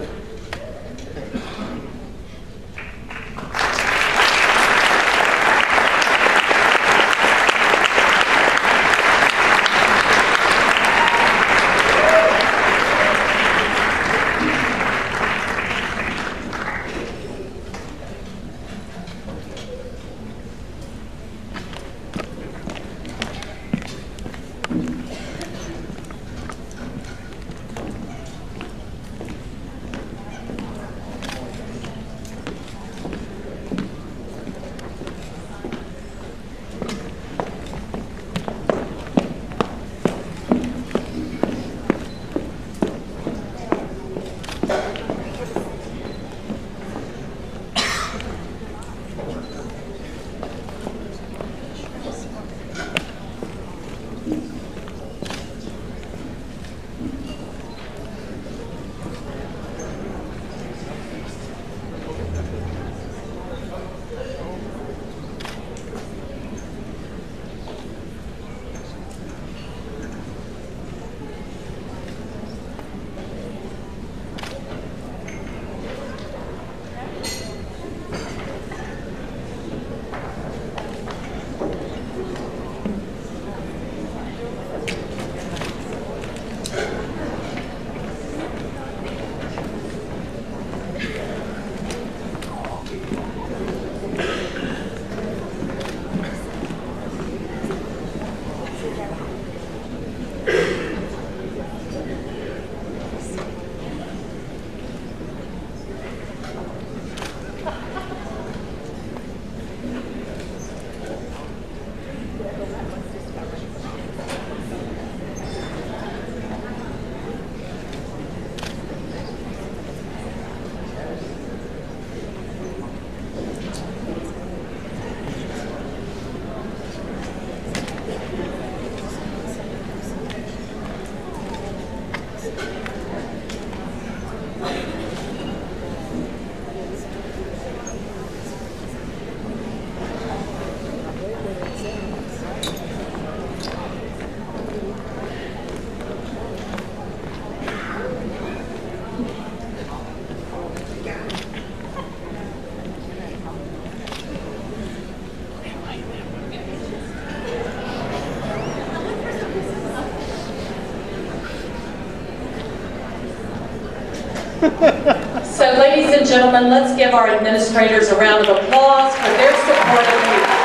So ladies and gentlemen, let's give our administrators a round of applause for their support of youth.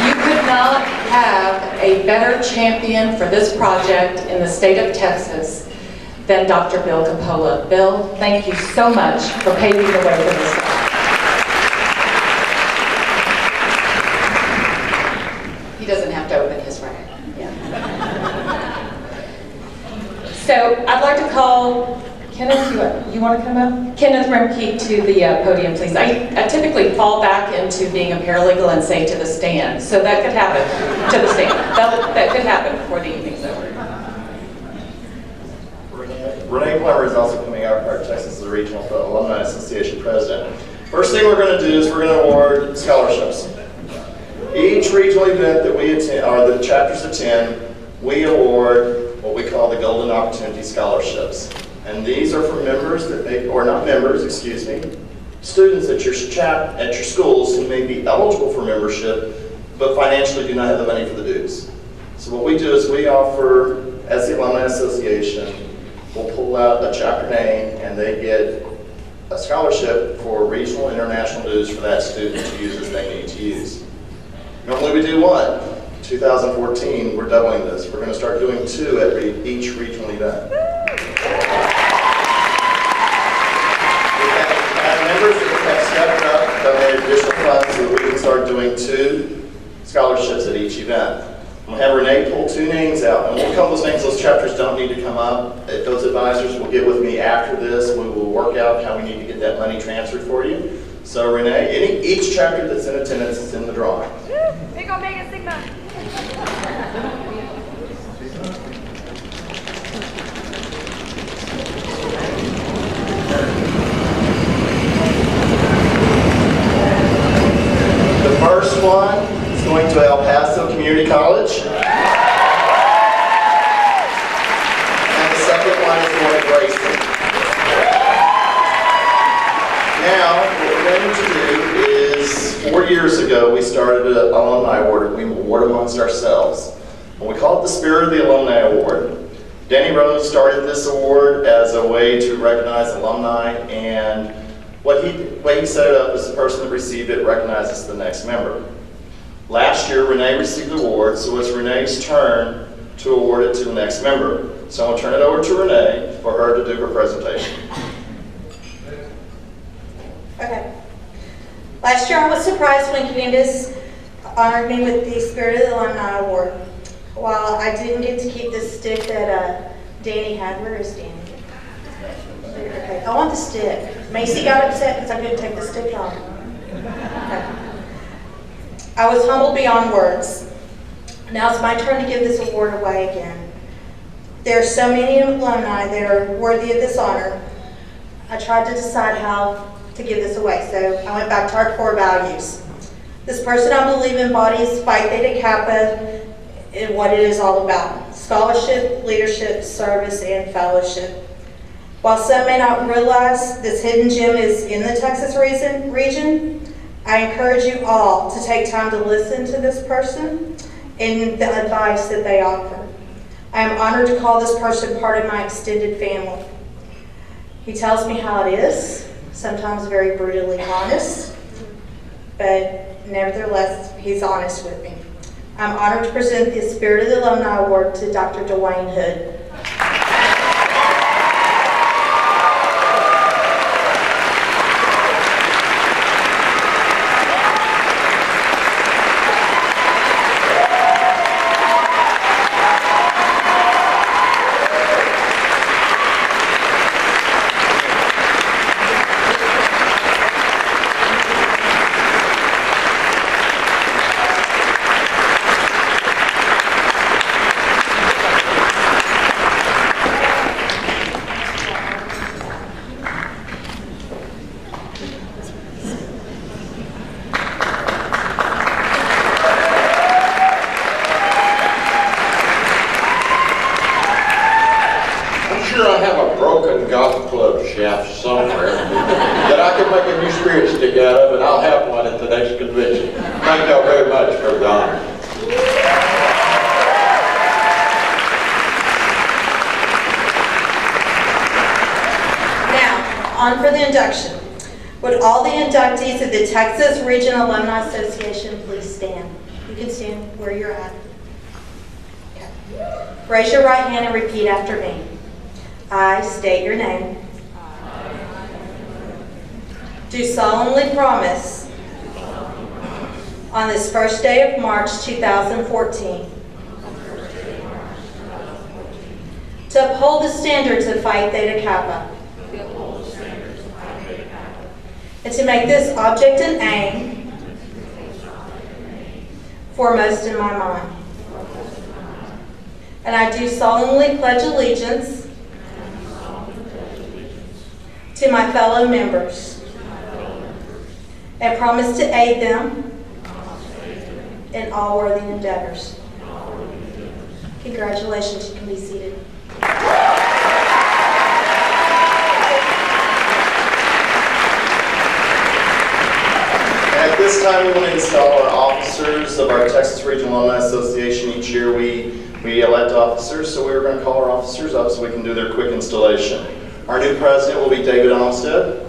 You could not have a a better champion for this project in the state of Texas than Dr. Bill Coppola. Bill, thank you so much for paving the way for this. He doesn't have to open his right. So I'd like to call Kenneth, you want to come up? Kenneth Remke to the podium, please. I typically fall back into being a paralegal and say to the stand, so that could happen, to the stand. That could happen before the evening's over. Renee Plummer is also coming out, part of Texas as a Regional Alumni Association President. First thing we're going to do is we're going to award scholarships. Each regional event that we attend, or the chapters attend, we award what we call the Golden Opportunity Scholarships. And these are for members that may, or not members, excuse me, students at your schools who may be eligible for membership, but financially do not have the money for the dues. So what we do is we offer, as the Alumni Association, we'll pull out a chapter name and they get a scholarship for regional international dues for that student to use as they need to use. Normally we do one. 2014, we're doubling this. We're going to start doing 2 at each regional event. Members that have stepped up, donated additional funds so that we can start doing 2 scholarships at each event. I'm going to have Renee pull 2 names out. And we'll call those names, those chapters don't need to come up. If those advisors will get with me after this, we will work out how we need to get that money transferred for you. So Renee, each chapter that's in attendance is in the drawing. Big Omega Sigma. The first one is going to El Paso Community College. And the second one is going to Grayson. Now, what we're going to do is, 4 years ago, we started an alumni award. We award amongst ourselves. And we call it the Spirit of the Alumni Award. Danny Rose started this award as a way to recognize alumni, and the way he set it up is the person that received it recognizes the next member. Last year, Renee received the award, so it's Renee's turn to award it to the next member. So I'm going to turn it over to Renee for her to do her presentation. Okay. Last year I was surprised when Candace honored me with the Spirit of the Alumni Award. While I didn't get to keep the stick that Danny had, where is Danny? Okay, I want the stick. Macy got upset because I couldn't take the stick off. Okay. I was humbled beyond words. Now it's my turn to give this award away again. There are so many alumni that are worthy of this honor. I tried to decide how to give this away, so I went back to our core values. This person I believe embodies Phi Theta Kappa and what it is all about: scholarship, leadership, service, and fellowship. While some may not realize this hidden gem is in the Texas region, I encourage you all to take time to listen to this person and the advice that they offer. I am honored to call this person part of my extended family. He tells me how it is, sometimes very brutally honest, but nevertheless, he's honest with me. I'm honored to present the Spirit of the Alumni Award to Dr. Dwayne Hood. On for the induction. Would all the inductees of the Texas Regional Alumni Association please stand? You can stand where you're at. Raise your right hand and repeat after me. I state your name. Do solemnly promise on this first day of March 2014 to uphold the standards of Phi Theta Kappa and to make this object and aim foremost in my mind. And I do solemnly pledge allegiance to my fellow members and promise to aid them in all worthy endeavors. Congratulations, you can be seated. At this time, we want to install our officers of our Texas Regional Alumni Association. Each year we elect officers, so we're going to call our officers up so we can do their quick installation. Our new president will be David Olmsted.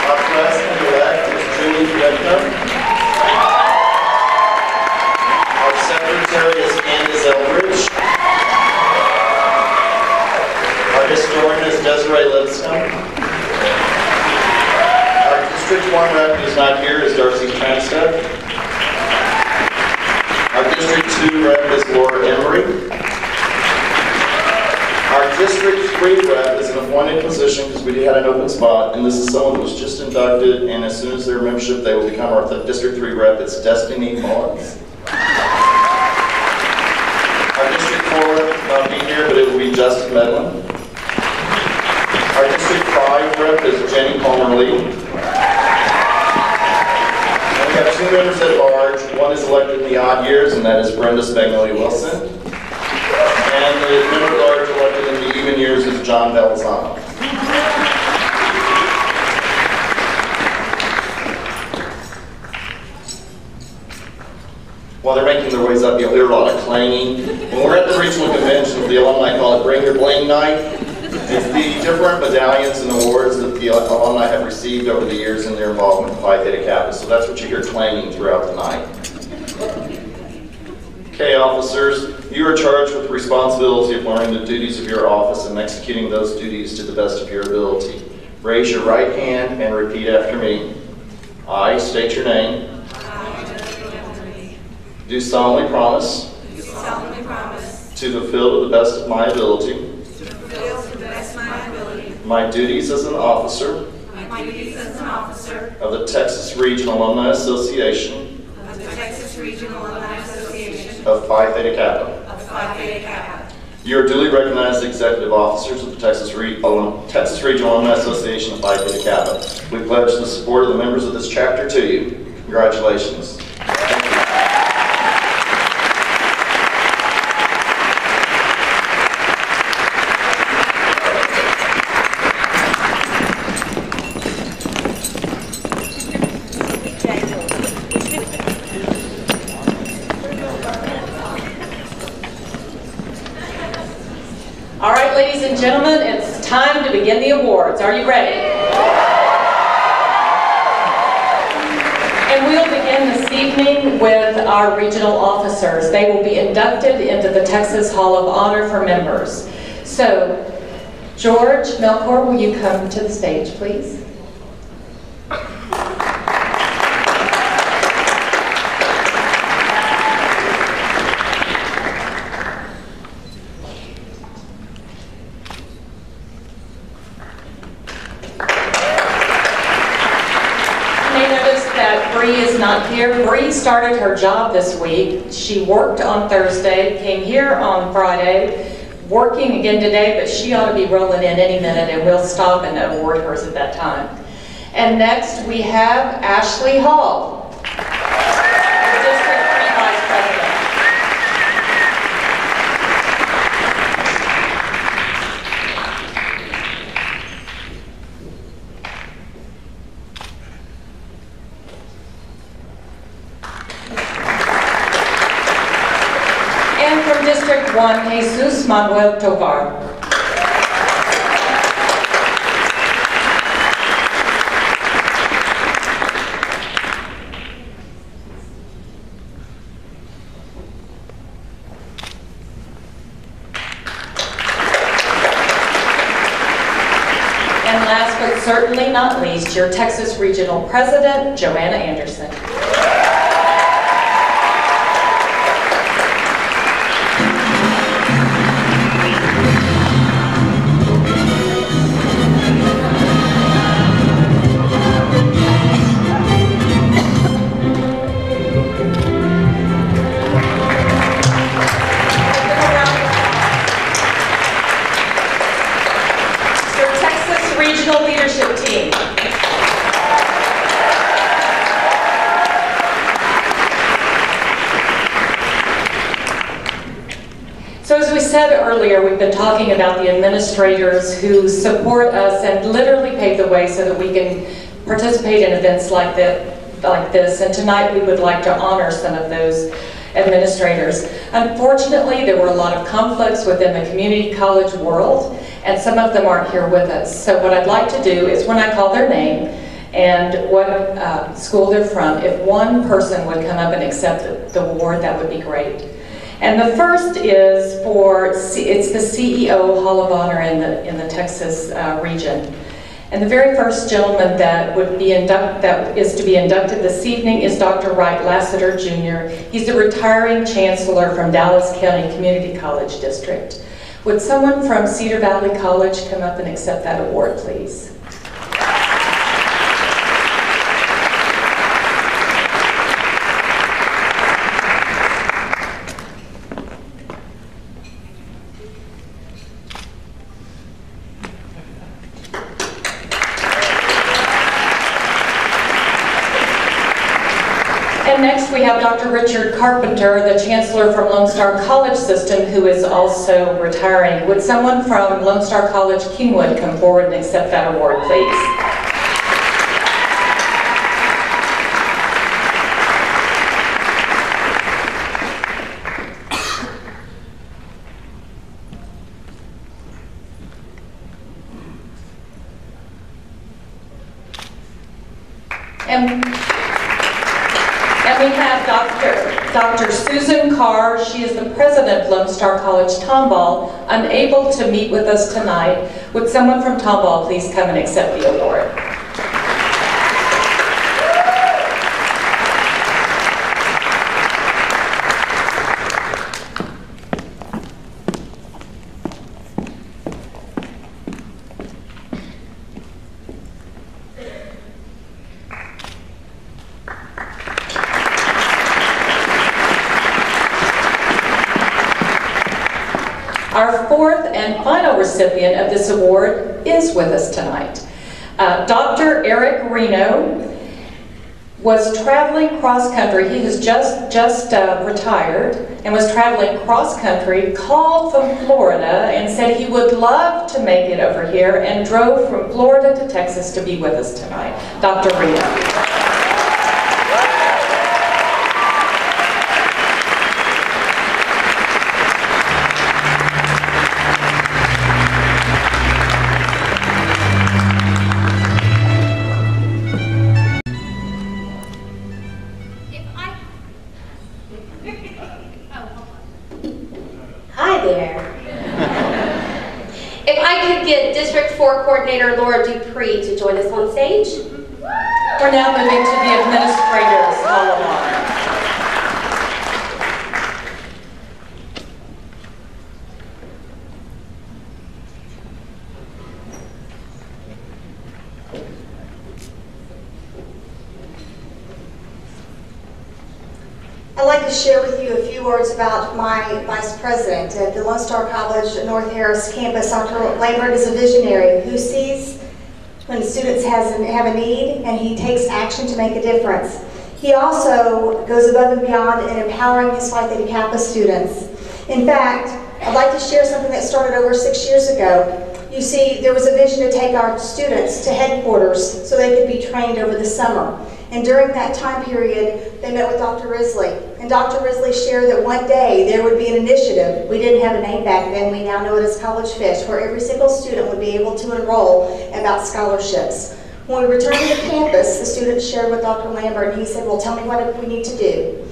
Our president-elect is Julie Fredner. Our secretary is Candace Eldridge. Our historian is Desiree Lipscomb. Our District 1 rep who's not here is Darcy Transtead. Our District 2 rep is Laura Emery. Our District 3 rep is an appointed position because we had an open spot, and this is someone who was just inducted, and as soon as their membership, they will become our District 3 rep. It's Destiny Mullins. Our District 4 rep will not be here, but it will be Justin Medlin. Our District 5 rep is Jenny Palmer Lee. And we have 2 members at large. One is elected in the odd years, and that is Brenda Spagnoli Wilson. And the member at large elected in the even years is John Belzano. While they're making their ways up, you'll hear a lot of clanging. When we're at the regional conventions, the alumni call it Bring Your Bling Night. It's the different medallions and awards that the alumni have received over the years in their involvement with Phi Theta Kappa. So that's what you hear clanging throughout the night. Okay, officers, you are charged with the responsibility of learning the duties of your office and executing those duties to the best of your ability. Raise your right hand and repeat after me. I state your name. Do solemnly promise to fulfill to the best of my ability my duties as an officer of the Texas Regional Alumni Association of Phi Theta Kappa. You are duly recognized executive officers of the Texas Regional Alumni Association of Phi Theta Kappa. We pledge the support of the members of this chapter to you. Congratulations. All right, ladies and gentlemen, it's time to begin the awards. Are you ready? And we'll begin this evening with our regional officers. They will be inducted into the Texas Hall of Honor for members. So, George Melchor, will you come to the stage, please? Not here. Bree started her job this week. She worked on Thursday, came here on Friday, working again today, but she ought to be rolling in any minute, and we'll stop and award hers at that time. And next we have Ashley Hall, the District 3 Vice President. From District 1, Jesus Manuel Tovar. certainly not least, your Texas Regional President, Joanna Anderson. Regional leadership team. So as we said earlier, we've been talking about the administrators who support us and literally pave the way so that we can participate in events like this. And tonight we would like to honor some of those administrators. Unfortunately, there were a lot of conflicts within the community college world, and some of them aren't here with us. So what I'd like to do is, when I call their name and what school they're from, if one person would come up and accept the award, that would be great. And the first is it's the CEO Hall of Honor in the Texas region. And the very first gentleman that is to be inducted this evening is Dr. Wright Lassiter Jr. He's the retiring chancellor from Dallas County Community College District. Would someone from Cedar Valley College come up and accept that award, please? And next we have Dr. Richard Carpenter, the Chancellor from Lone Star College System, who is also retiring. Would someone from Lone Star College Kingwood come forward and accept that award, please? And we have Dr. Susan Carr. She is the president of Lone Star College Tomball, unable to meet with us tonight. Would someone from Tomball please come and accept the award? Our fourth and final recipient of this award is with us tonight. Dr. Eric Reno was traveling cross-country. He has just retired and was traveling cross-country, called from Florida and said he would love to make it over here, and drove from Florida to Texas to be with us tonight. Dr. Reno. Hi there. If I could get District 4 Coordinator Laura Dupree to join us on stage. We're now moving to the Administrators Hall of Honor. I'd like to share with you a few words about my vice president at the Lone Star College North Harris campus. Dr. Lambert is a visionary who sees when students have a need, and he takes action to make a difference. He also goes above and beyond in empowering his Phi Theta Kappa students. In fact, I'd like to share something that started over 6 years ago. You see, there was a vision to take our students to headquarters so they could be trained over the summer. And during that time period, they met with Dr. Risley. And Dr. Risley shared that one day there would be an initiative. We didn't have a name back then. We now know it as College Fish, where every single student would be able to enroll about scholarships. When we returned to the campus, the students shared with Dr. Lambert, and he said, well, tell me what we need to do.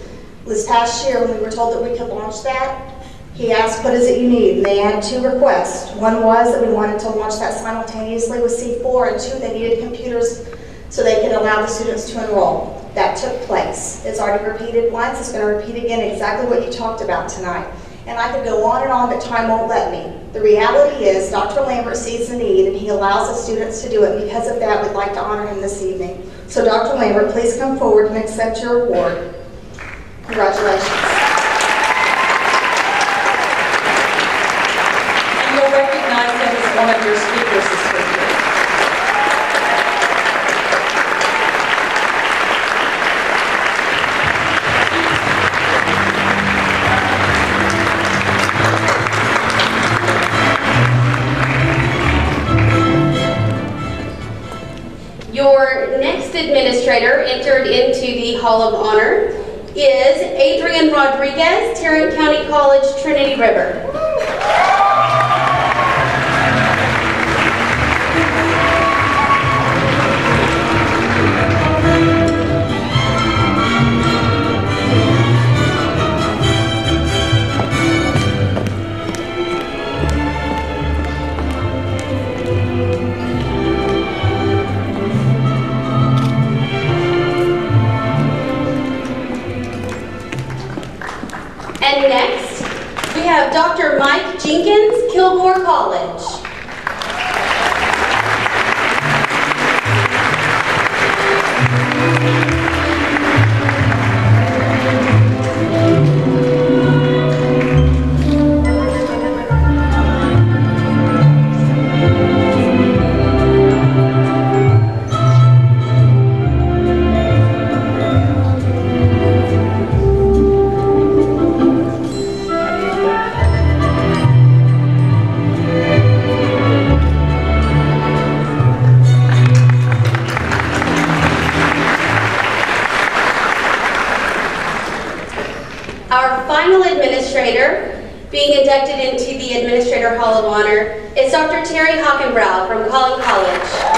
This past year, when we were told that we could launch that, He asked, what is it you need? And they had two requests. One was that we wanted to launch that simultaneously with C4, and two, they needed computers so they could allow the students to enroll. That took place. It's already repeated once. It's going to repeat again exactly what you talked about tonight. And I could go on, but time won't let me. The reality is Dr. Lambert sees the need, and he allows the students to do it. Because of that, we'd like to honor him this evening. So Dr. Lambert, please come forward and accept your award. Congratulations. And you'll recognize him as one of your speakers this weekend. Your next administrator entered into the Hall of Honor is Adrian Rodriguez, Tarrant County College, Trinity River. And next, we have Dr. Mike Jenkins, Kilgore College. Our final administrator being inducted into the Administrator Hall of Honor is Dr. Terry Hockenbrow from Collin College.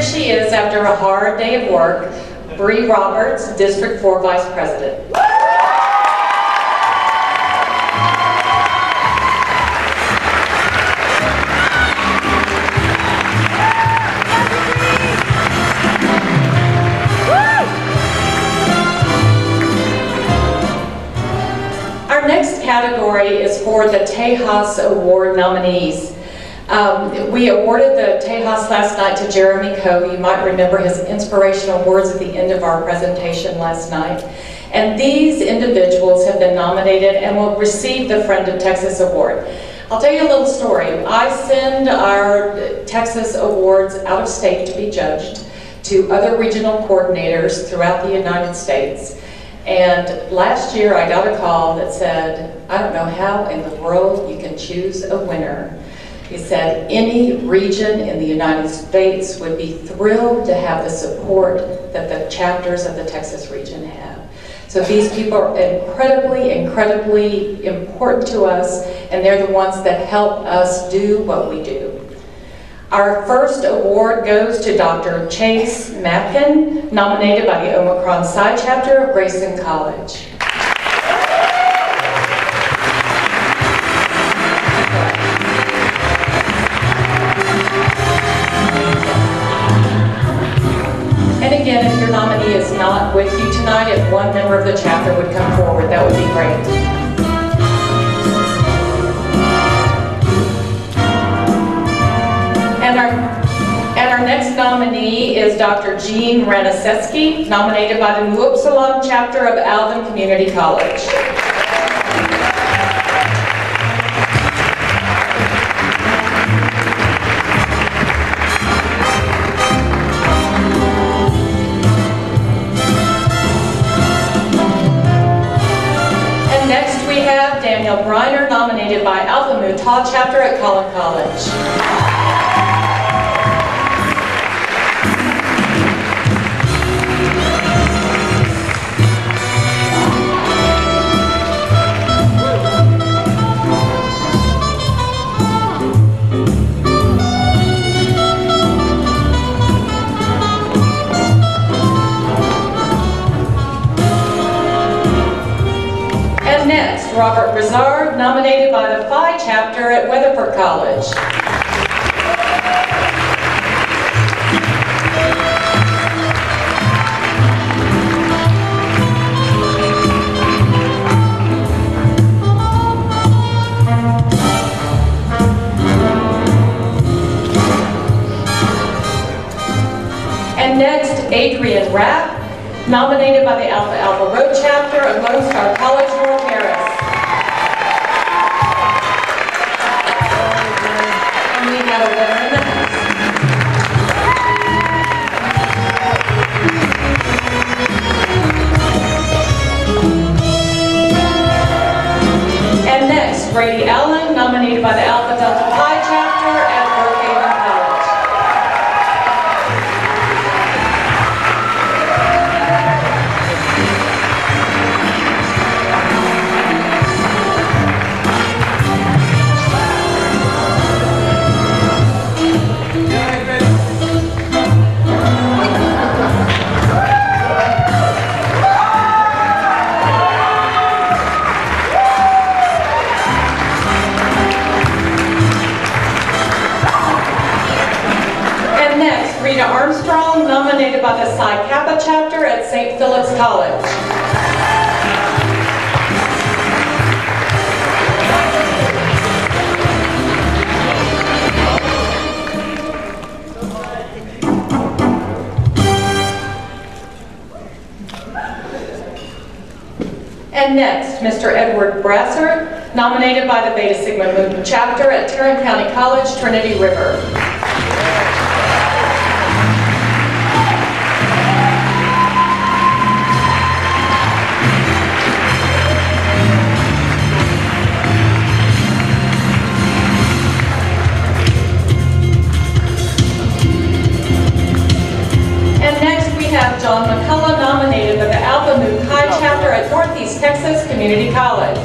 She is, after a hard day of work, Bree Roberts, District 4 Vice President. Our next category is for the Tejas Award nominees. We awarded the Tejas last night to Jeremy Coe. You might remember his inspirational words at the end of our presentation last night. And these individuals have been nominated and will receive the Friend of Texas Award. I'll tell you a little story. I send our Texas Awards out of state to be judged to other regional coordinators throughout the United States. And last year I got a call that said, I don't know how in the world you can choose a winner. He said any region in the United States would be thrilled to have the support that the chapters of the Texas region have. So these people are incredibly, incredibly important to us, and they're the ones that help us do what we do. Our first award goes to Dr. Chase Mapkin, nominated by the Omicron Psi Chapter of Grayson College. And again, if your nominee is not with you tonight, if one member of the chapter would come forward, that would be great. And our Our next nominee is Dr. Jean Ranaseski, nominated by the New Upsilon chapter of Alvin Community College. And next we have Daniel Briner, nominated by Alpha Mu Tau chapter at Collin College. And next, Robert Brizard, nominated by the Phi chapter at Weatherford College. And next, Adrian Rapp, nominated by the Alpha Alpha Road chapter of Lone Star College, North Harris. And we have a winner in the house. And next, Brady Allen, nominated by the Alpha Delta Pi chapter at Brookhaven College. And next, Rita Armstrong, nominated by the Psi Kappa chapter at St. Philip's College. And next, Mr. Edward Brasser, nominated by the Beta Sigma Mu chapter at Tarrant County College, Trinity River. And next we have John McCullough, nominated by the Alpha Mu Chi chapter at Northeast Texas Community College.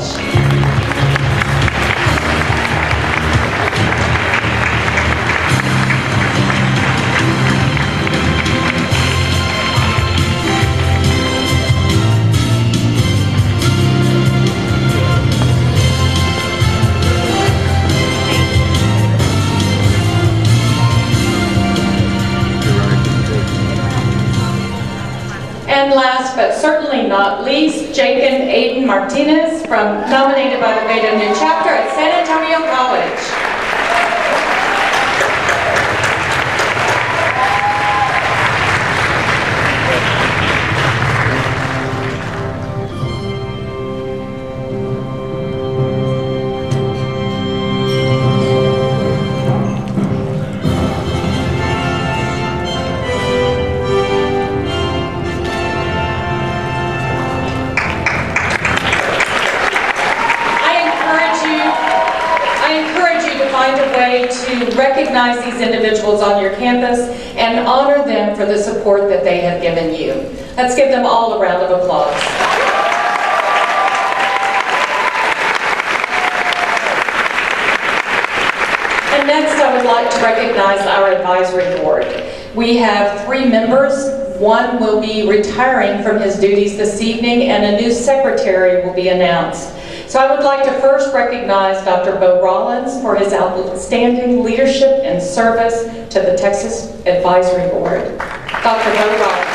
And last but certainly not least, Jacob Aiden Martinez, nominated by the Beta Nu chapter at San Antonio College. Find a way to recognize these individuals on your campus and honor them for the support that they have given you. Let's give them all a round of applause. And next, I would like to recognize our advisory board. We have 3 members. One will be retiring from his duties this evening, and a new secretary will be announced. So I would like to first recognize Dr. Bo Rollins for his outstanding leadership and service to the Texas Advisory Board. Dr. Bo Rollins.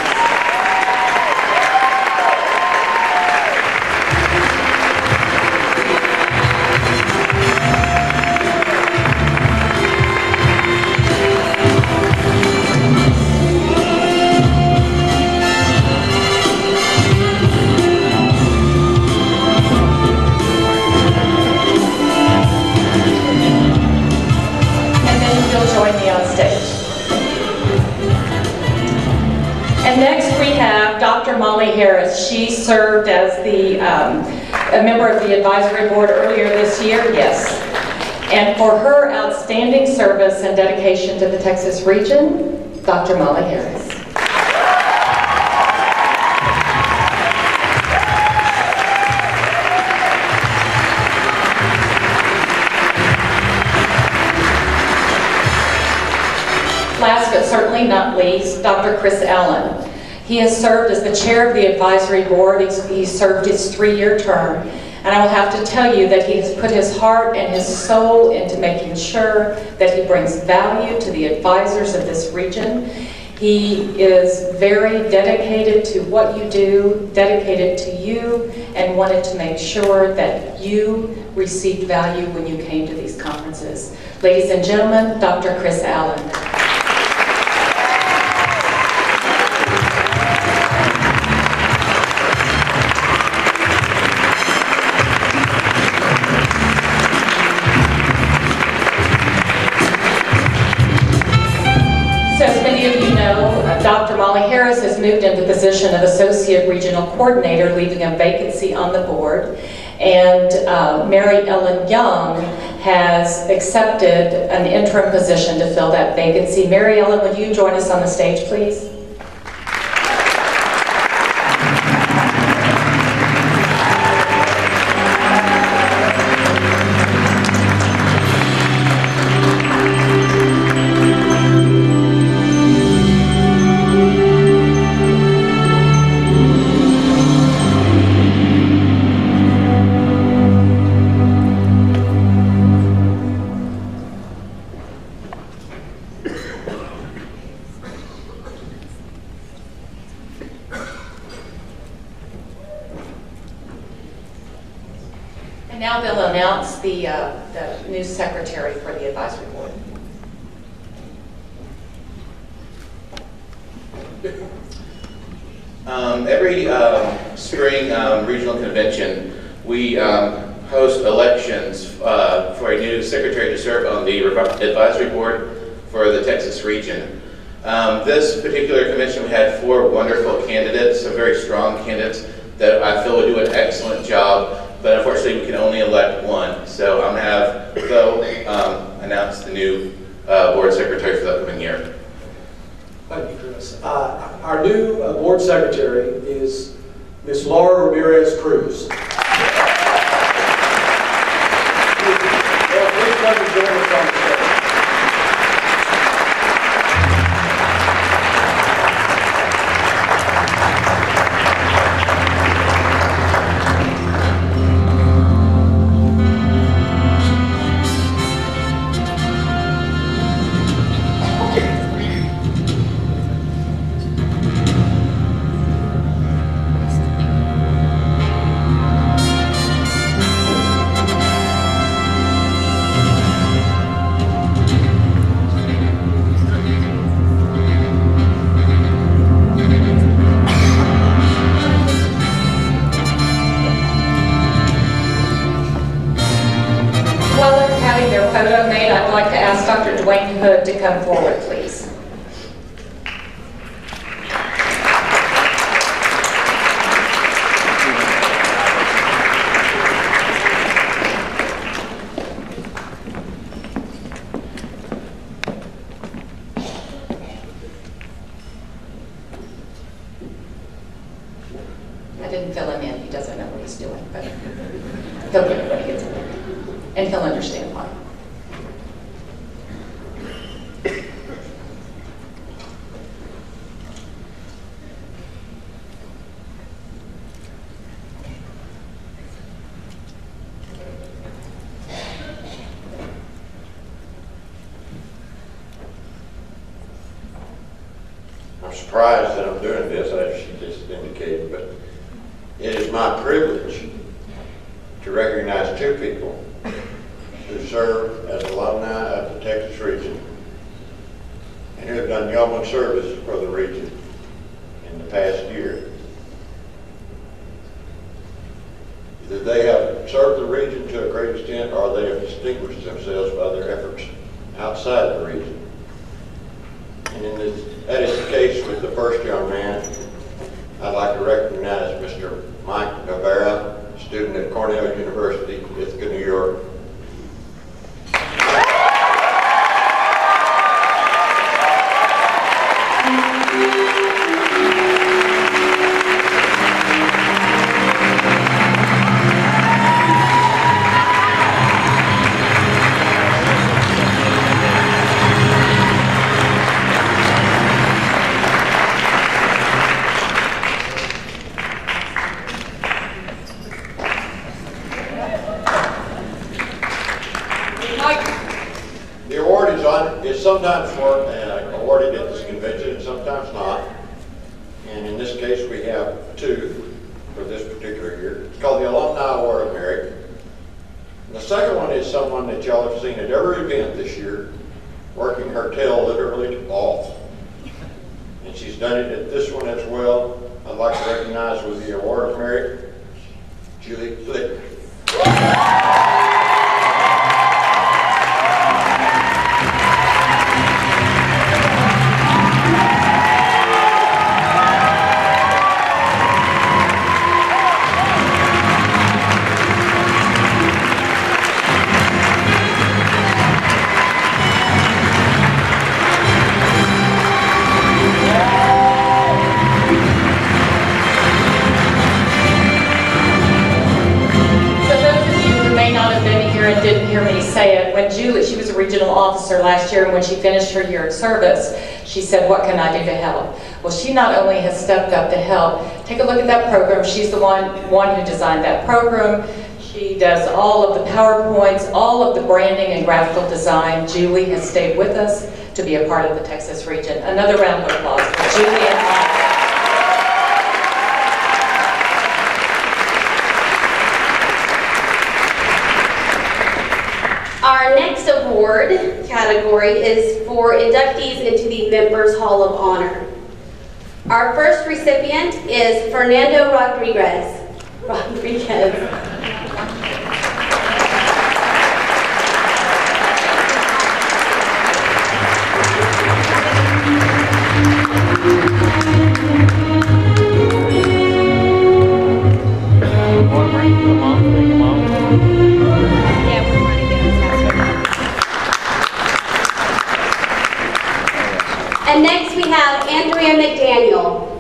have Dr. Molly Harris. She served as a member of the advisory board earlier this year, yes. And for her outstanding service and dedication to the Texas region, Dr. Molly Harris. Last but certainly not least, Dr. Chris Allen. He has served as the chair of the advisory board. He's served his 3-year term. And I will have to tell you that he has put his heart and his soul into making sure that he brings value to the advisors of this region. He is very dedicated to what you do, dedicated to you, and wanted to make sure that you received value when you came to these conferences. Ladies and gentlemen, Dr. Chris Allen. Dr. Molly Harris has moved into the position of Associate Regional Coordinator, leaving a vacancy on the board. And Mary Ellen Young has accepted an interim position to fill that vacancy. Mary Ellen, would you join us on the stage, please? And now they'll announce the new secretary for the advisory board. Every spring regional convention, we host elections for a new secretary to serve on the advisory board for the Texas region. This particular convention, we had 4 wonderful candidates, some very strong candidates that I feel would do an excellent job. But unfortunately, we can only elect one. So I'm going to have Bo announce the new board secretary for the upcoming year. Thank you, Chris. Our new board secretary is Ms. Laura Ramirez Cruz. Please come and join us on the stage. To come forward, please. I didn't fill him in. He doesn't know what he's doing, but he'll get it when he gets in there. And he'll understand why. I'm surprised that I'm doing this, as she just indicated, but it is my privilege to recognize 2 people who serve as alumni of the Texas region and who have done yeoman service for the region in the past year. Either they have served the region to a great extent or they have distinguished themselves by their efforts outside the region. And that is the case with the first young man, I'd like to recognize Mr. Mike Navarra, student at Cornell University, Ithaca, New York. The award is sometimes awarded at this convention and sometimes not. And in this case, we have two for this particular year. It's called the Alumni Award of Merit. And the second one is someone that y'all have seen at every event this year, working her tail literally off. And she's done it at this one as well. I'd like to recognize with the Award of Merit, Julie Flick. And didn't hear me say it, when Julie, she was a regional officer last year, and when she finished her year of service, she said, what can I do to help? Well, she not only has stepped up to help, take a look at that program. She's the one who designed that program. She does all of the PowerPoints, all of the branding and graphical design. Julie has stayed with us to be a part of the Texas region. Another round of applause for Julie and Mike. Our next award category is for inductees into the Members Hall of Honor. Our first recipient is Fernando Rodriguez. And next we have Andrea McDaniel.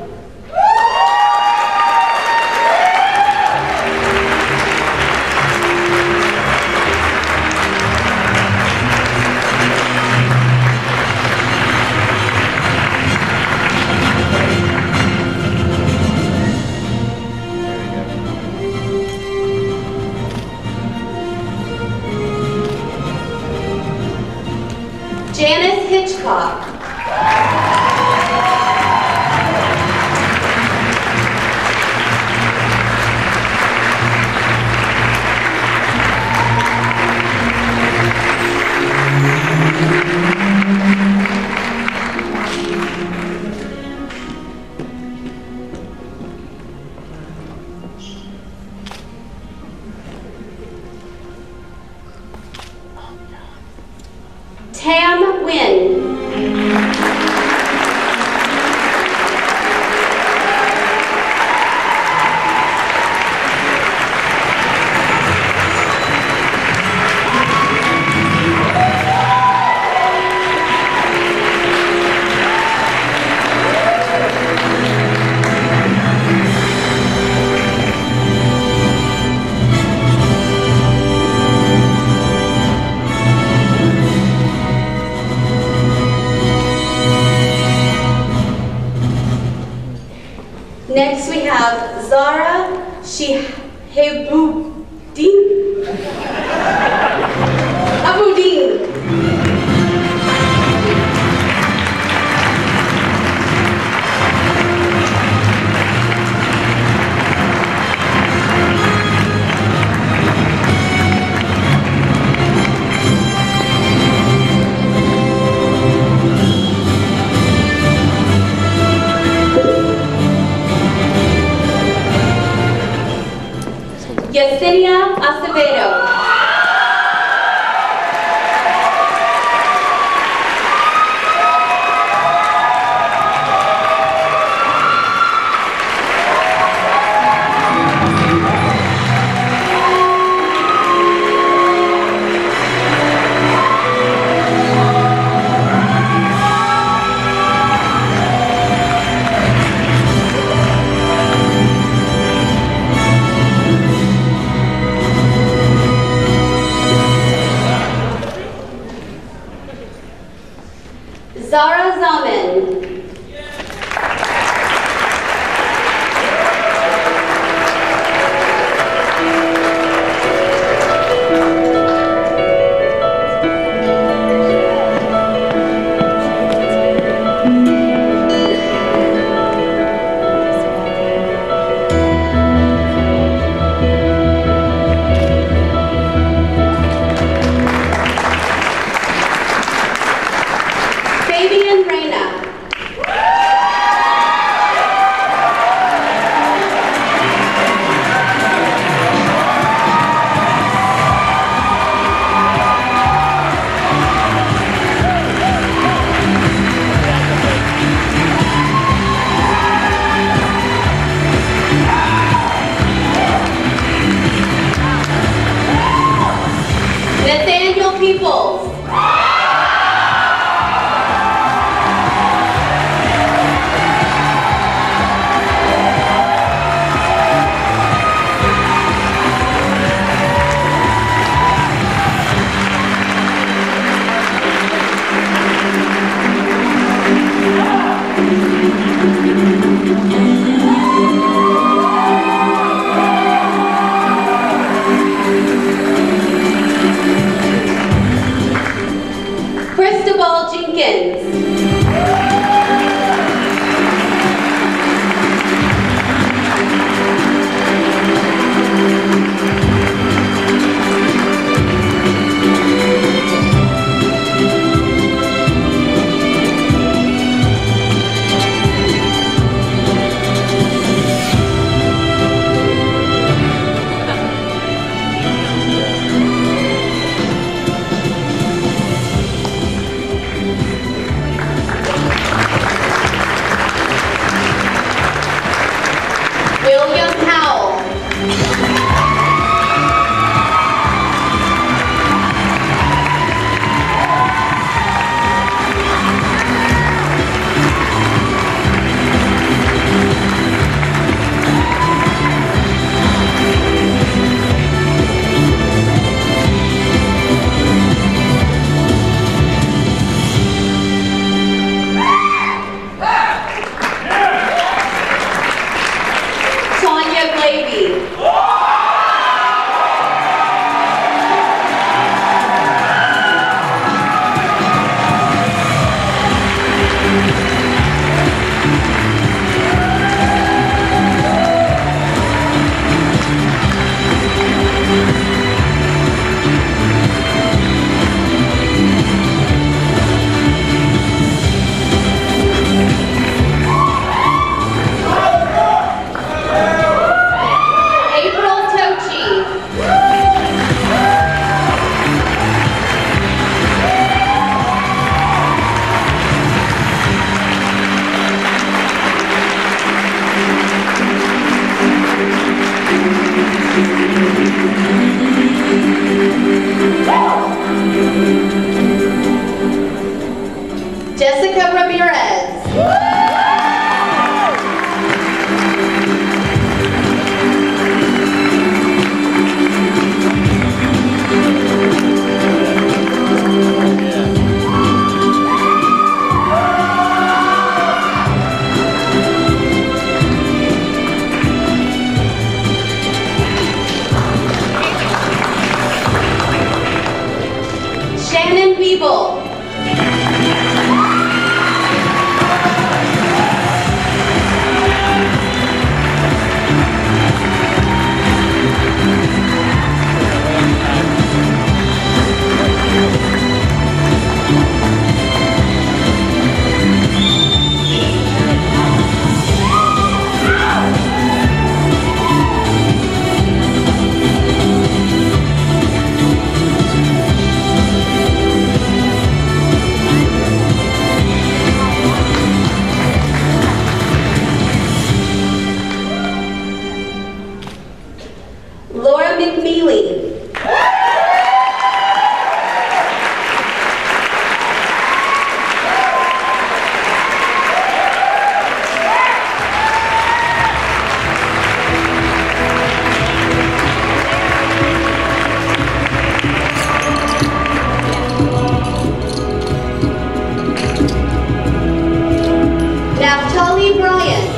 Janice Hitchcock. Tam Wynn. Next we have Zara Shihabuddin. Abuddin. Yesenia Acevedo. Cristobal Jenkins. William Howell. Tanya Glavy. April Tochi. Jessica Ramirez. Shannon Weeble. Laura McNeely. Naftali Bryant.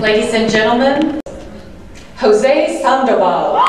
Ladies and gentlemen, Jose Sandoval.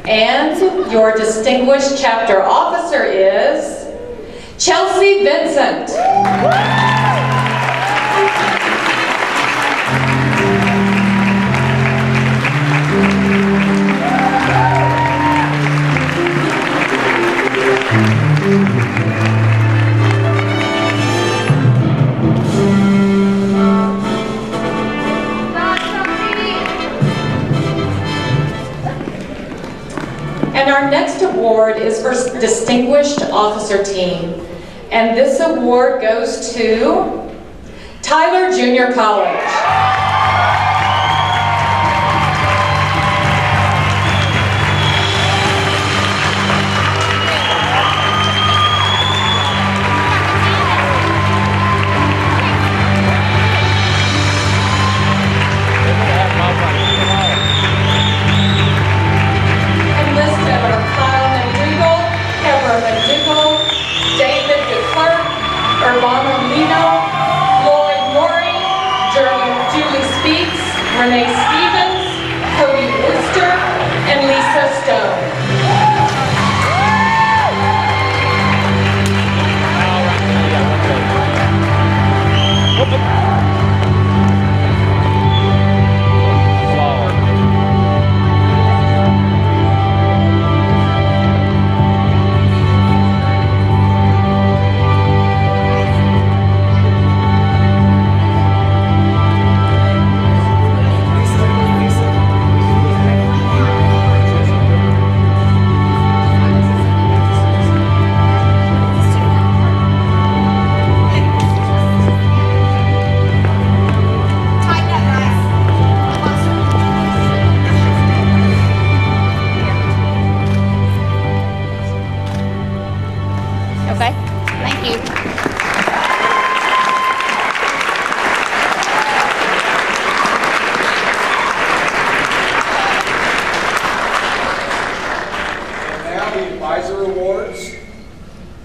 And your distinguished chapter officer is Chelsea Vincent. And our next award is for Distinguished Officer Team. And this award goes to Tyler Junior College. Renee Stevens, Cody Worcester, and Lisa Stone.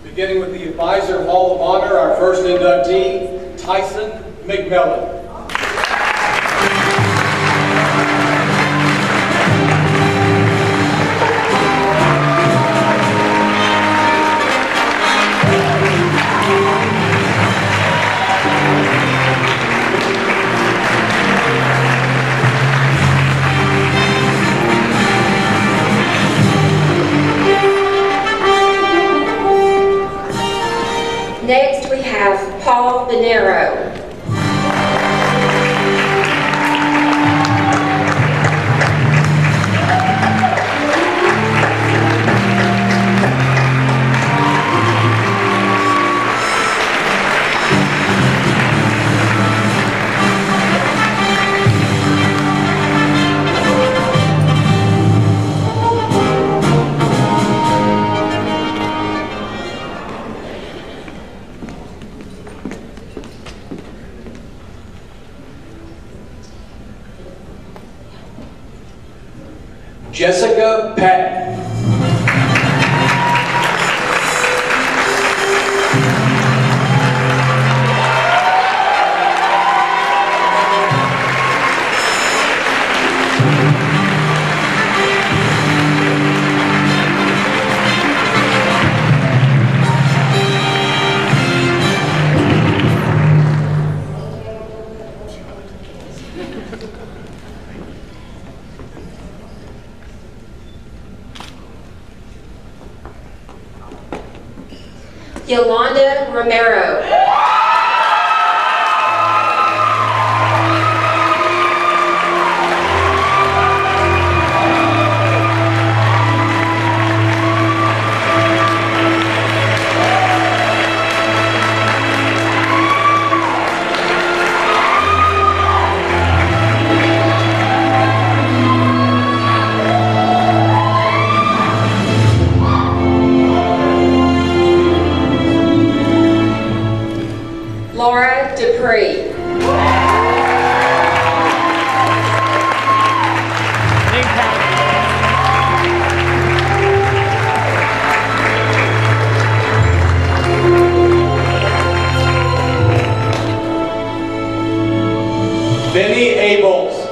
Beginning with the Advisor Hall of Honor, our first inductee, Tyson McMillan. Next, we have Paul Venero. Jessica Patton. Yolanda Romero. Benny Abels.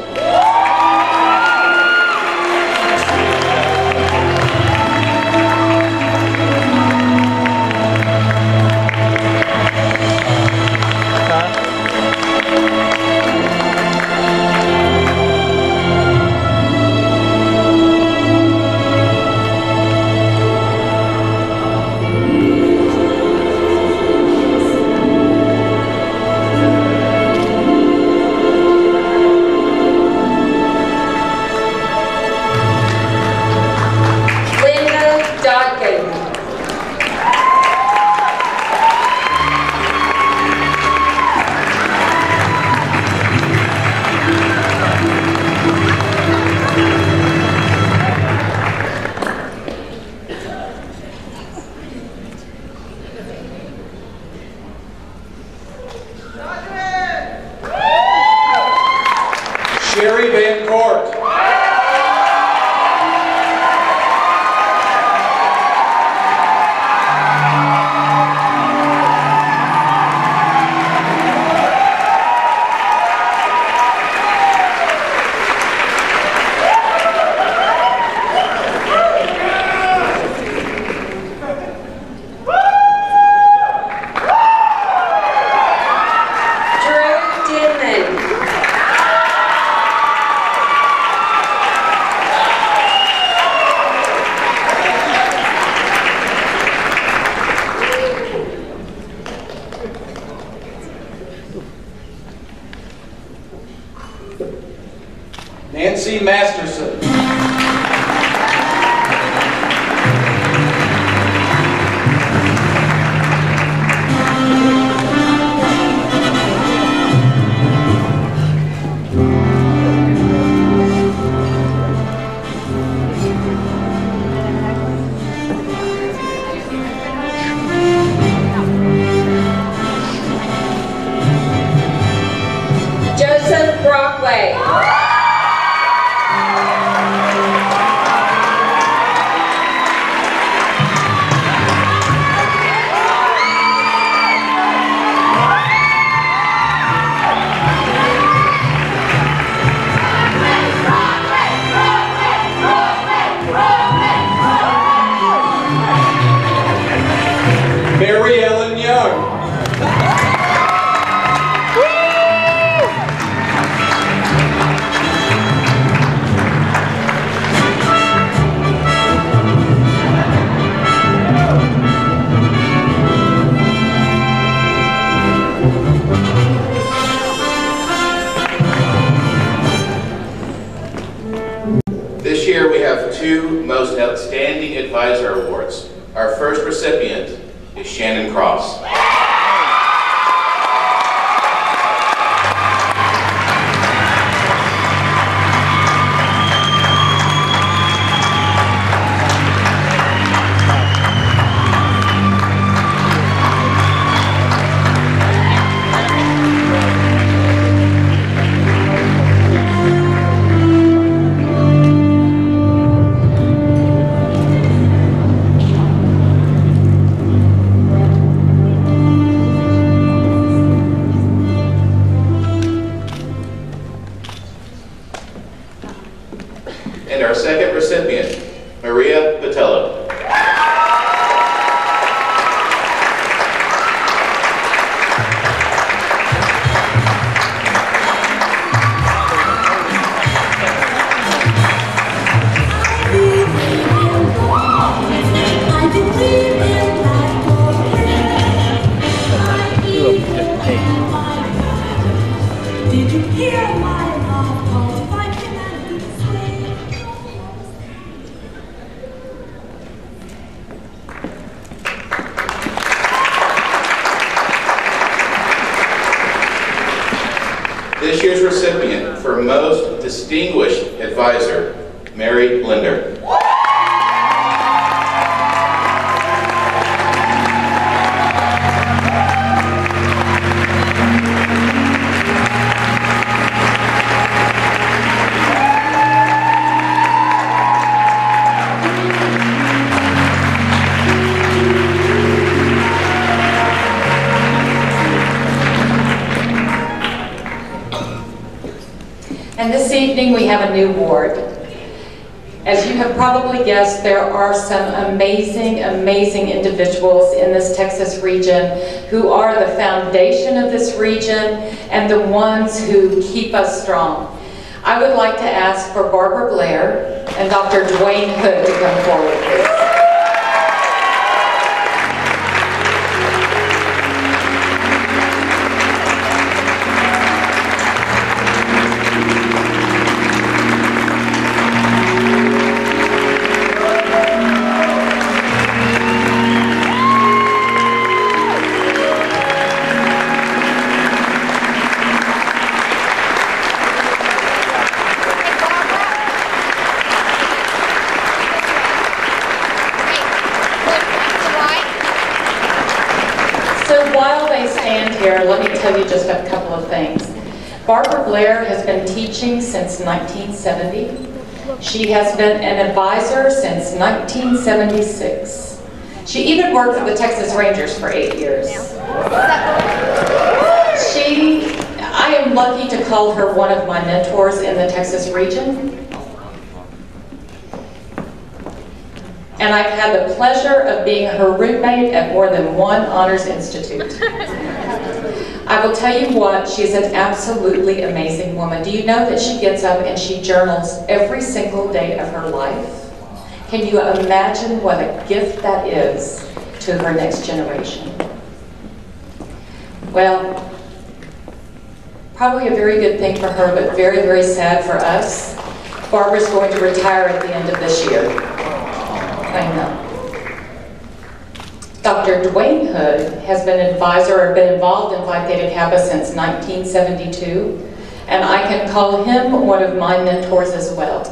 Sherry Van Court. Nancy Masterson. Joseph Brockway. Mary Ellen Young. This year we have two Most Outstanding Advisor Awards. Our first recipient is Shannon Cross. And our second recipient, Maria Patello. Did you hear my love call? Fighting and This year's recipient for Most Distinguished Advisor, Mary Linder. And this evening we have a new ward. As you have probably guessed, there are some amazing, amazing individuals in this Texas region who are the foundation of this region and the ones who keep us strong. I would like to ask for Barbara Blair and Dr. Dwayne Hood to come forward, please. Let me tell you just a couple of things. Barbara Blair has been teaching since 1970. She has been an advisor since 1976. She even worked for the Texas Rangers for 8 years. I am lucky to call her one of my mentors in the Texas region. And I've had the pleasure of being her roommate at more than one honors institute. I will tell you what, she's an absolutely amazing woman. Do you know that she gets up and she journals every single day of her life? Can you imagine what a gift that is to her next generation? Well, probably a very good thing for her, but very, very sad for us. Barbara's going to retire at the end of this year. I know. Dr. Dwayne Hood has been an advisor or been involved in Phi Theta Kappa since 1972, and I can call him one of my mentors as well.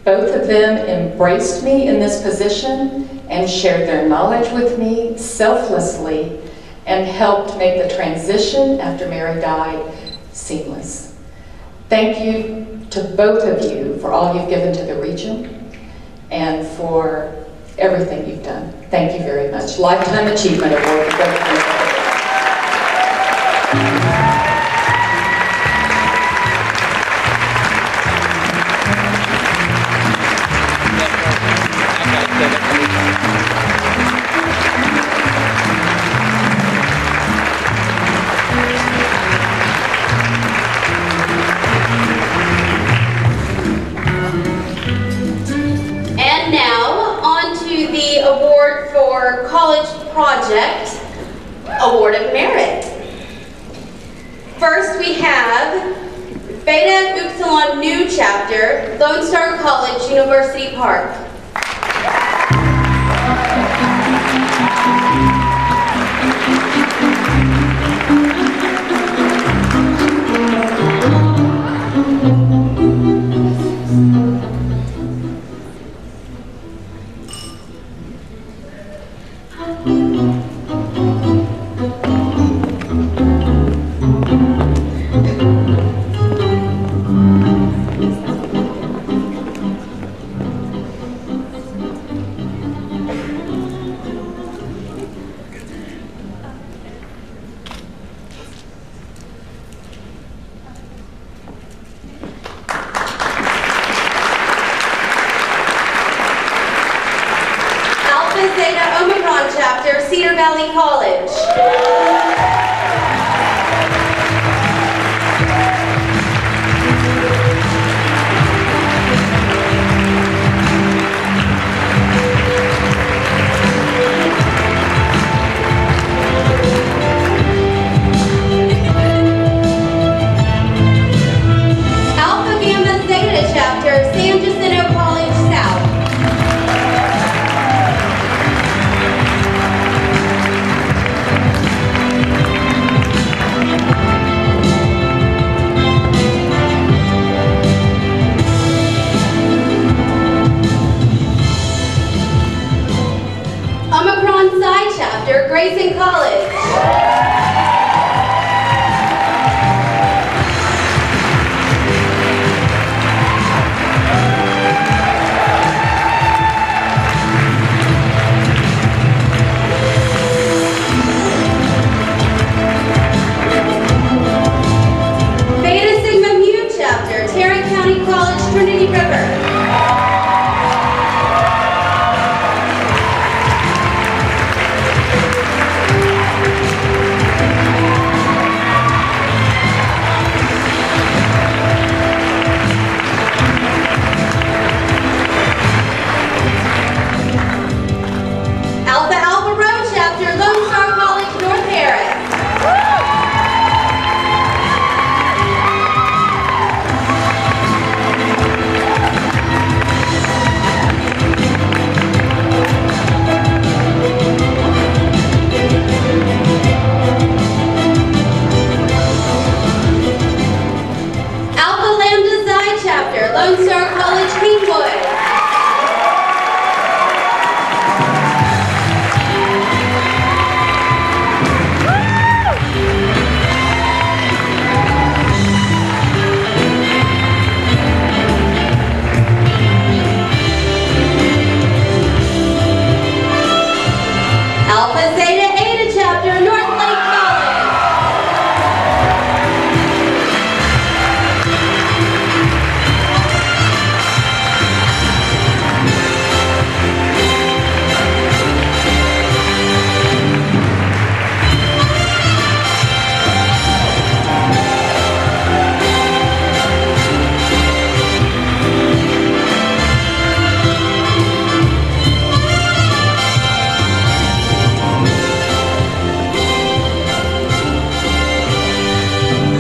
Both of them embraced me in this position and shared their knowledge with me selflessly and helped make the transition after Mary died seamless. Thank you to both of you for all you've given to the region and for everything you've done. Thank you very much. Lifetime Achievement Award for both of you. And now, on to the award for College Project, Award of Merit. First we have Beta Upsilon New Chapter, Lone Star College, University Park. Zeta Omicron Chapter, Cedar Valley College. Alpha Gamma Zeta Chapter, San Jacinto College South. Omicron Psi Chapter, Grayson College.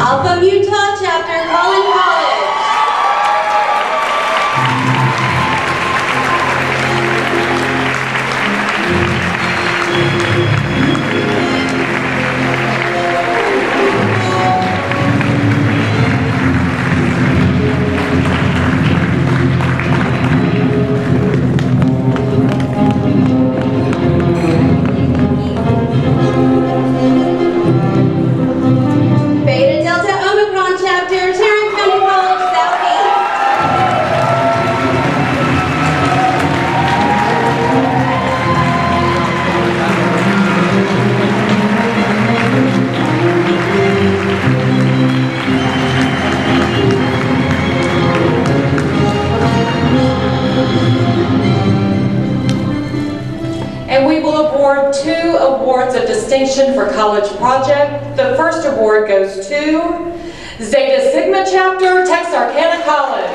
Alpha Utah Chapter, Collin College. Beta Delta Omicron Chapter, Tarrant County College, Southeast. And we will award 2 awards of distinction for college project. The first award goes to Zeta Sigma Chapter, Texarkana College.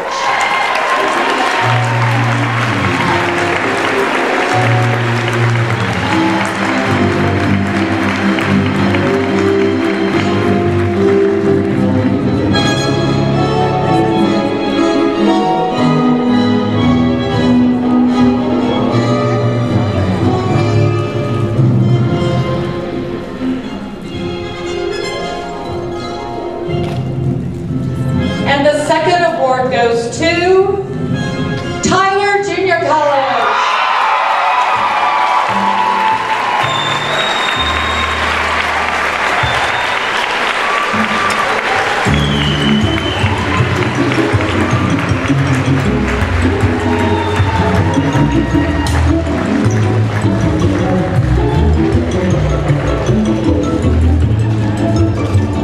And the second award goes to Tyler Junior College.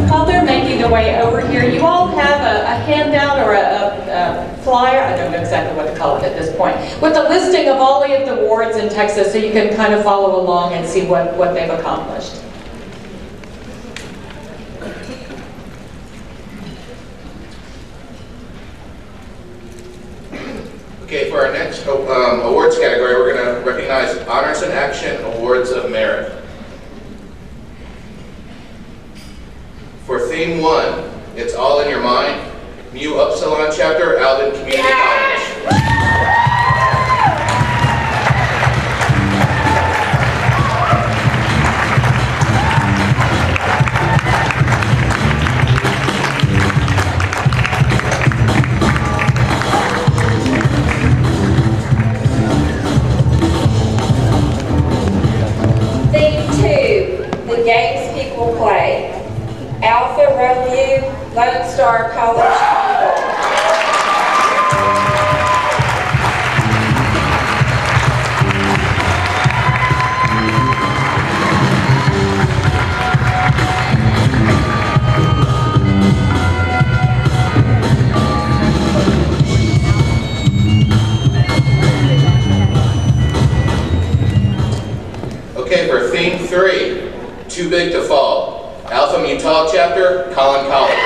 While they're making their way over here, you all have a handout or a flyer, I don't know exactly what to call it at this point, with a listing of all of the awards in Texas so you can kind of follow along and see what they've accomplished. Okay, for our next awards category, we're going to recognize Honors in Action Awards of Merit. For theme 1, It's All in Your Mind, Mu Upsilon Chapter, Alden Community College. Theme 2, the games people play. Alpha Romeo Lone Star College People. Okay, for theme 3, Too Big to Fall. Alpha Mu Tau Chapter, Collin College.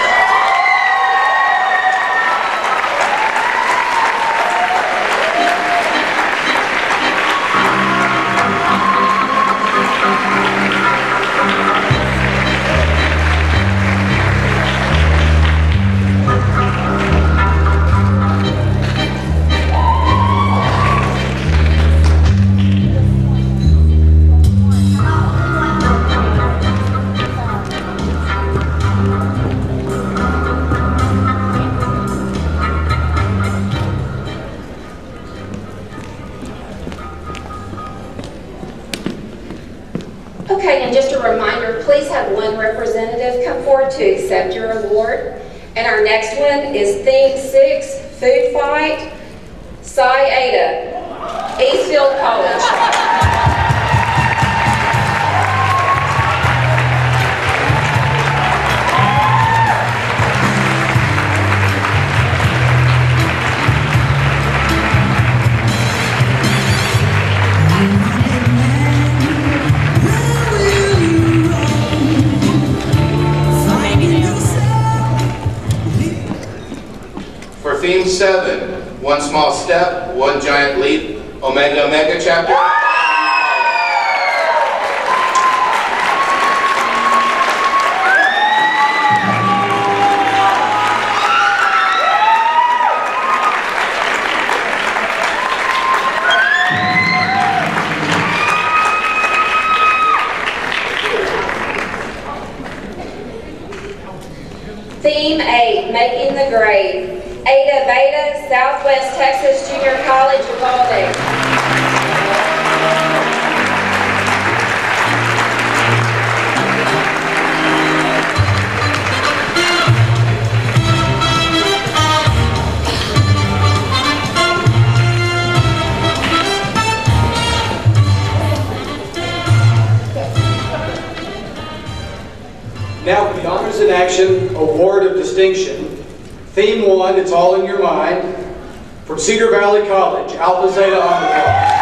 Okay, and just a reminder, please have one representative come forward to accept your award. And our next one is Theme 6, Food Fight, Psi Eta, Eastfield College. For theme 7, One Small Step, One Giant Leap, Omega Omega Chapter. Theme 8, Making the Grade. Ada Beta, Southwest Texas Junior College, Uvalde. Now for the Honors in Action Award of Distinction. Theme 1, It's All in Your Mind, from Cedar Valley College, Alpha Zeta Omicron.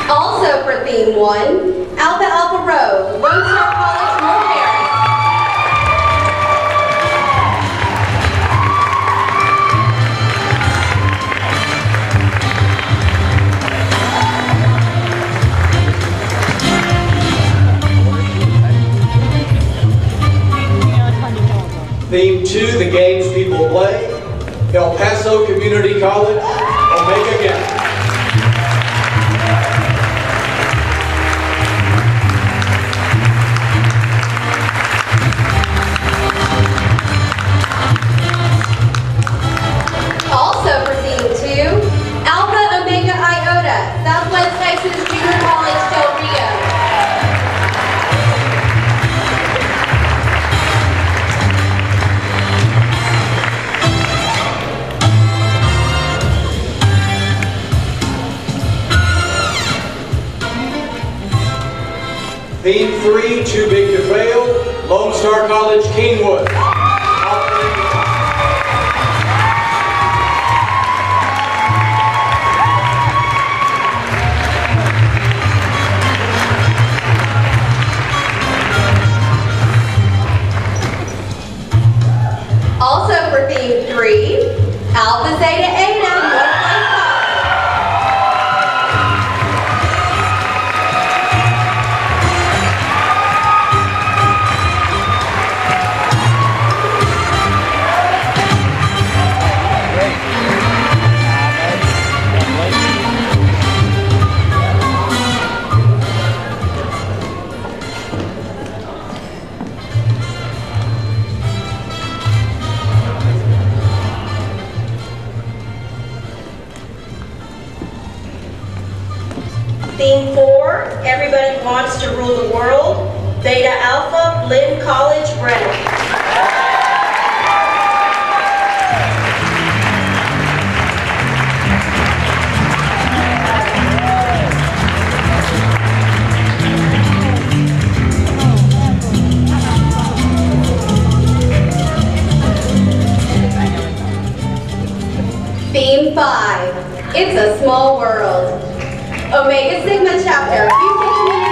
Also for Theme 1, Alpha Alpha Rho, Lone Star College, North Harris. Theme 2, The Games People Play, El Paso Community College, Omega Gamma. Also for Theme 2, Alpha Omega Iota, Southwest Texas Junior College, Del Rio. Theme 3, Too Big to Fail, Lone Star College, Keenwood. Also for Theme 3, Alpha Zeta Eta, North Lake College. Theme 4, Everybody Wants to Rule the World, Beta Alpha, Lynn College, Brennan. Theme 5, It's a Small World. Omega Sigma Chapter, Houston Community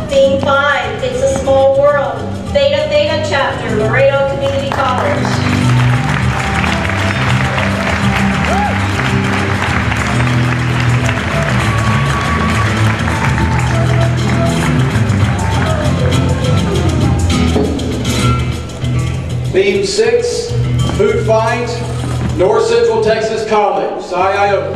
Theme 5, It's a Small World, Theta Theta Chapter, Laredo Community College. Theme 6, Food Fight, North Central Texas College, Psi Iota.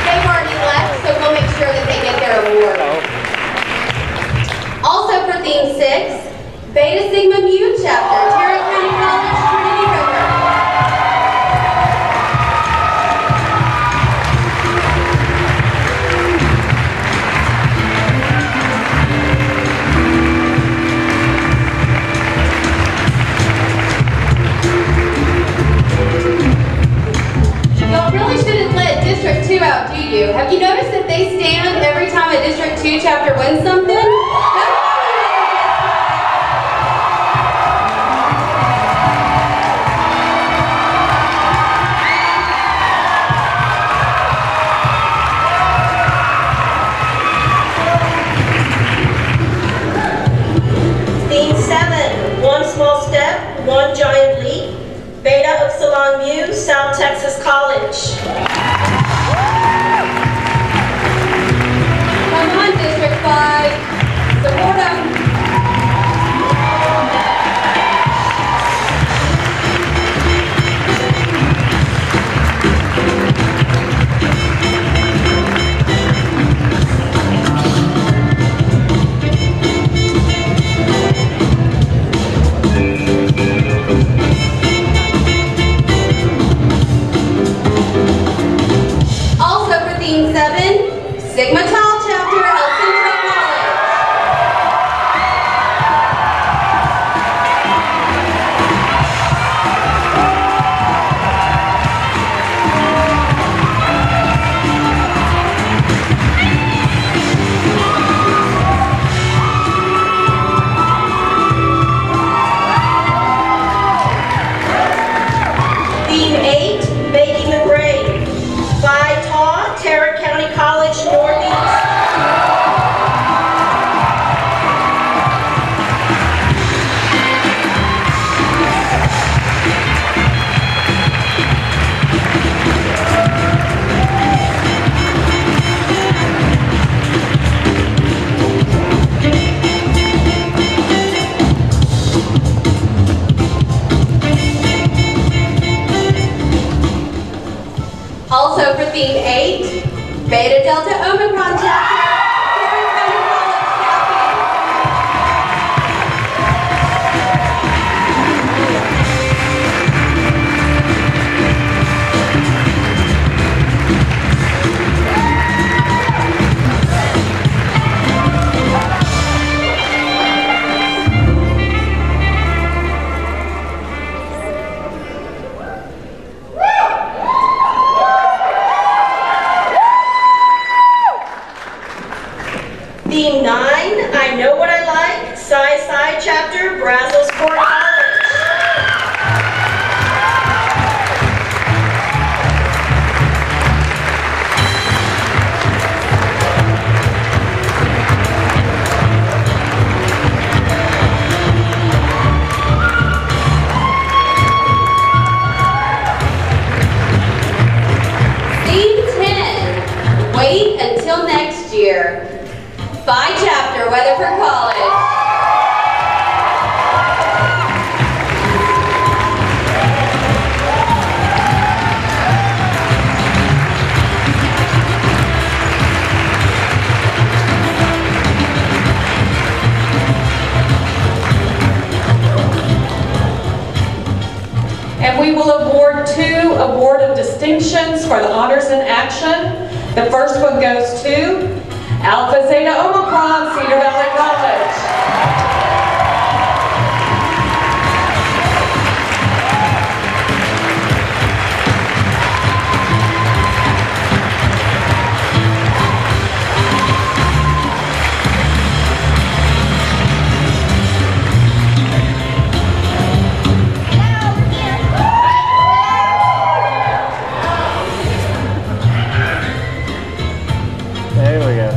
They've already left, so we'll make sure that they get their award. Also for Theme 6, Beta Sigma Mu Chapter, Tarrant County College, Trinity River. Y'all really shouldn't let District 2 out, do you? Have you noticed that they stand every time a District 2 chapter wins something? Longview, South Texas College. Come on, District 5. Support them. Also for Theme 7, Sigma Tau Chapter, El Centro College. Theme 8, Making the Grade. Phi Tau, Tarrant County College, Northeast. Also for Theme 8, Beta Delta Omicron Chapter, Tarrant County College Staffing. Theme 9, I Know What I Like, Psi Chapter, Brazos Sport College. Theme 10, Wait Until Next Year. Phi Chapter, Weatherford College. And we will award 2 Award of Distinctions for the Honors in Action. The first one goes to Alpha Zeta Omicron, Cedar Valley College. There we go.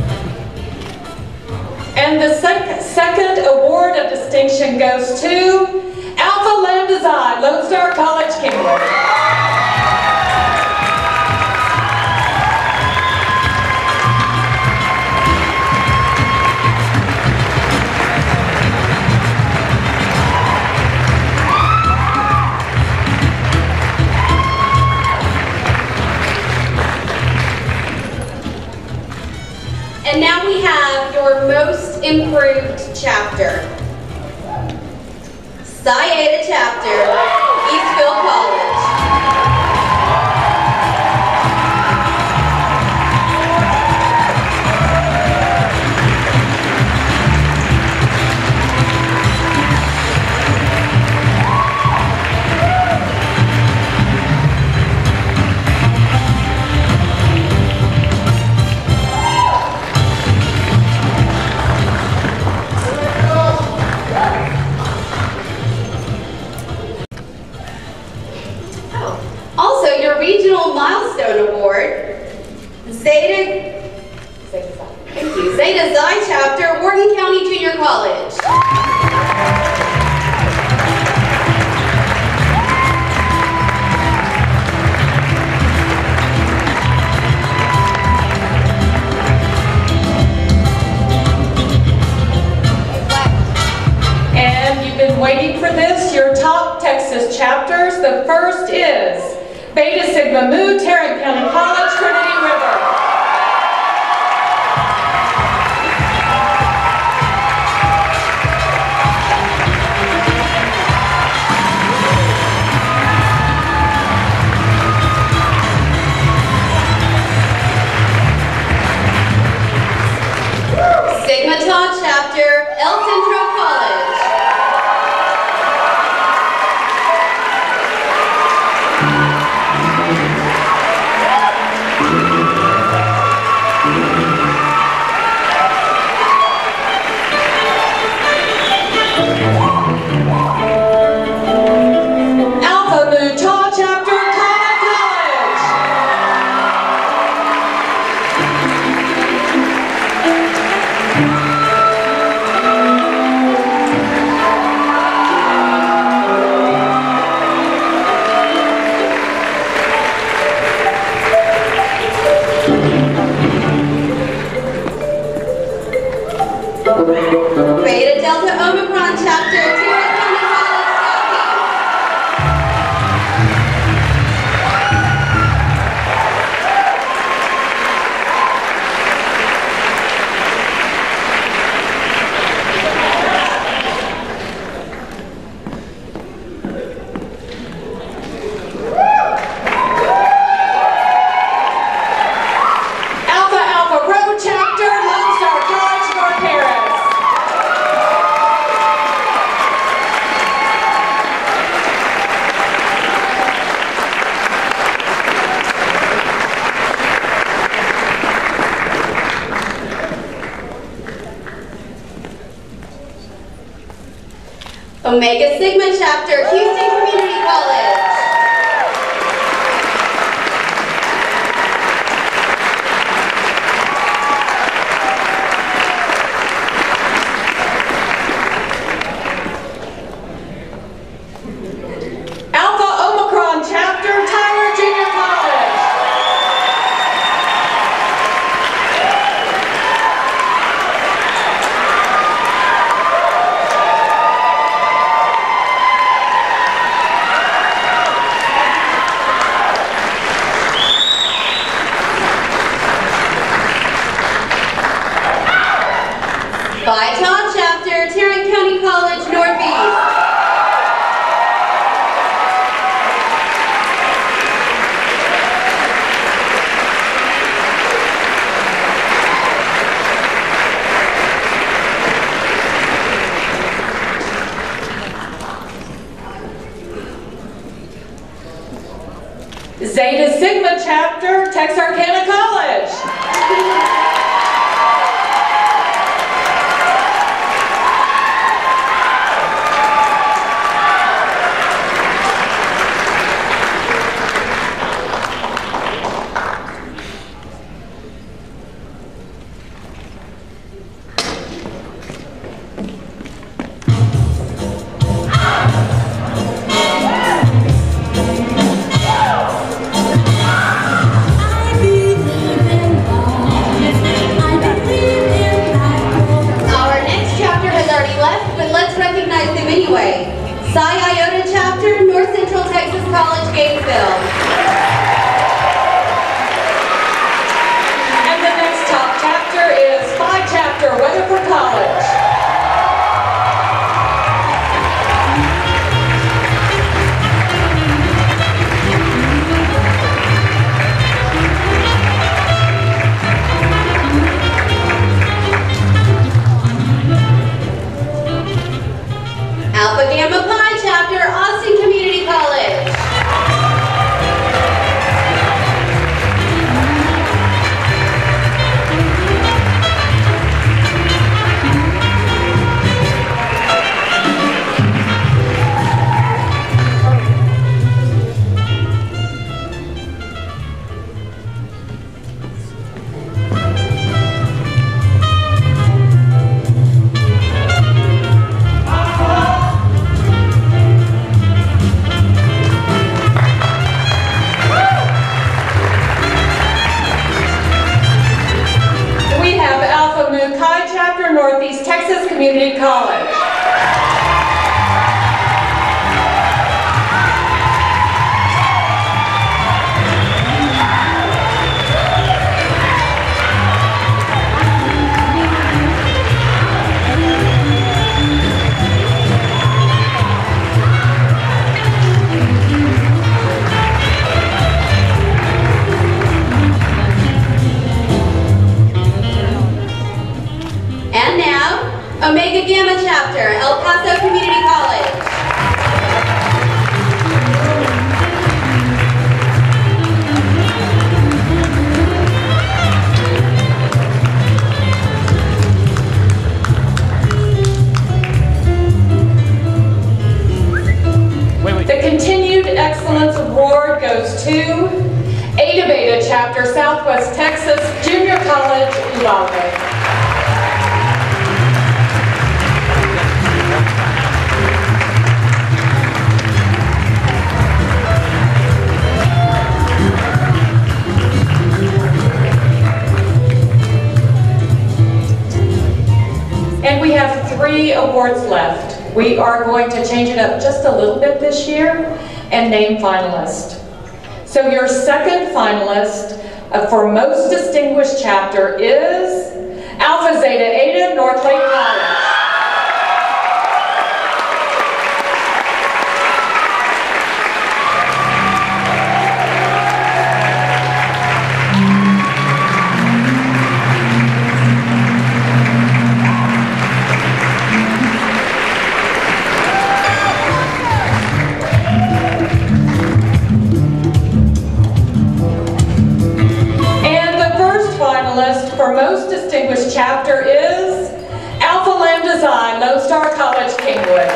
And the second award of distinction goes to Alpha Lambda Xi, Lone Star College, Kingwood. And now we have your most improved chapter. Psi Eta Chapter, Eastville College. Also, your Regional Milestone Award, Zeta Xi Chapter, Wharton County Junior College. Beta Sigma Mu, Tarrant County College, Trinity River. Sigma Tau Chapter, El Centro College. Alpha Mu Tau Chapter, Gala College. Beta Delta Omicron Chapter, Tarrant County College, Alpha Alpha Rho Chapter, Lone Star College, North Harris. Omega Sigma Chapter, Houston Community College. Alpha Omicron Chapter, Tyler Junior College. Phi Tau Chapter, Tarrant County College, Northeast. Zeta Sigma Chapter, Texarkana College. Our next chapter has already left, but let's recognize them anyway. Psi Iota Chapter, North Central Texas College, Gainesville. And the next top chapter is Phi Chapter, Weatherford College. Alpha Gamma Pi Chapter, Austin Community College. award goes to Ada Beta Chapter, Southwest Texas Junior College, Uvalde. And we have 3 awards left. We are going to change it up just a little bit this year and name finalists. So your second finalist for Most Distinguished Chapter is Alpha Zeta Eta North Lake College. For Most Distinguished Chapter is Alpha Lambda Xi, Lone Star College, Kingwood.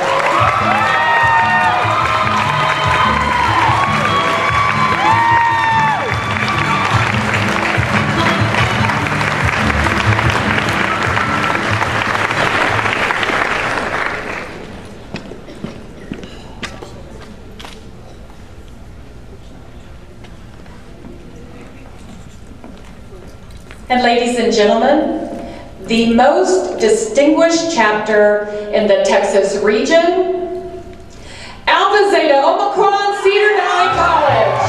And ladies and gentlemen, the most distinguished chapter in the Texas region, Alpha Zeta Omicron Cedar Valley College.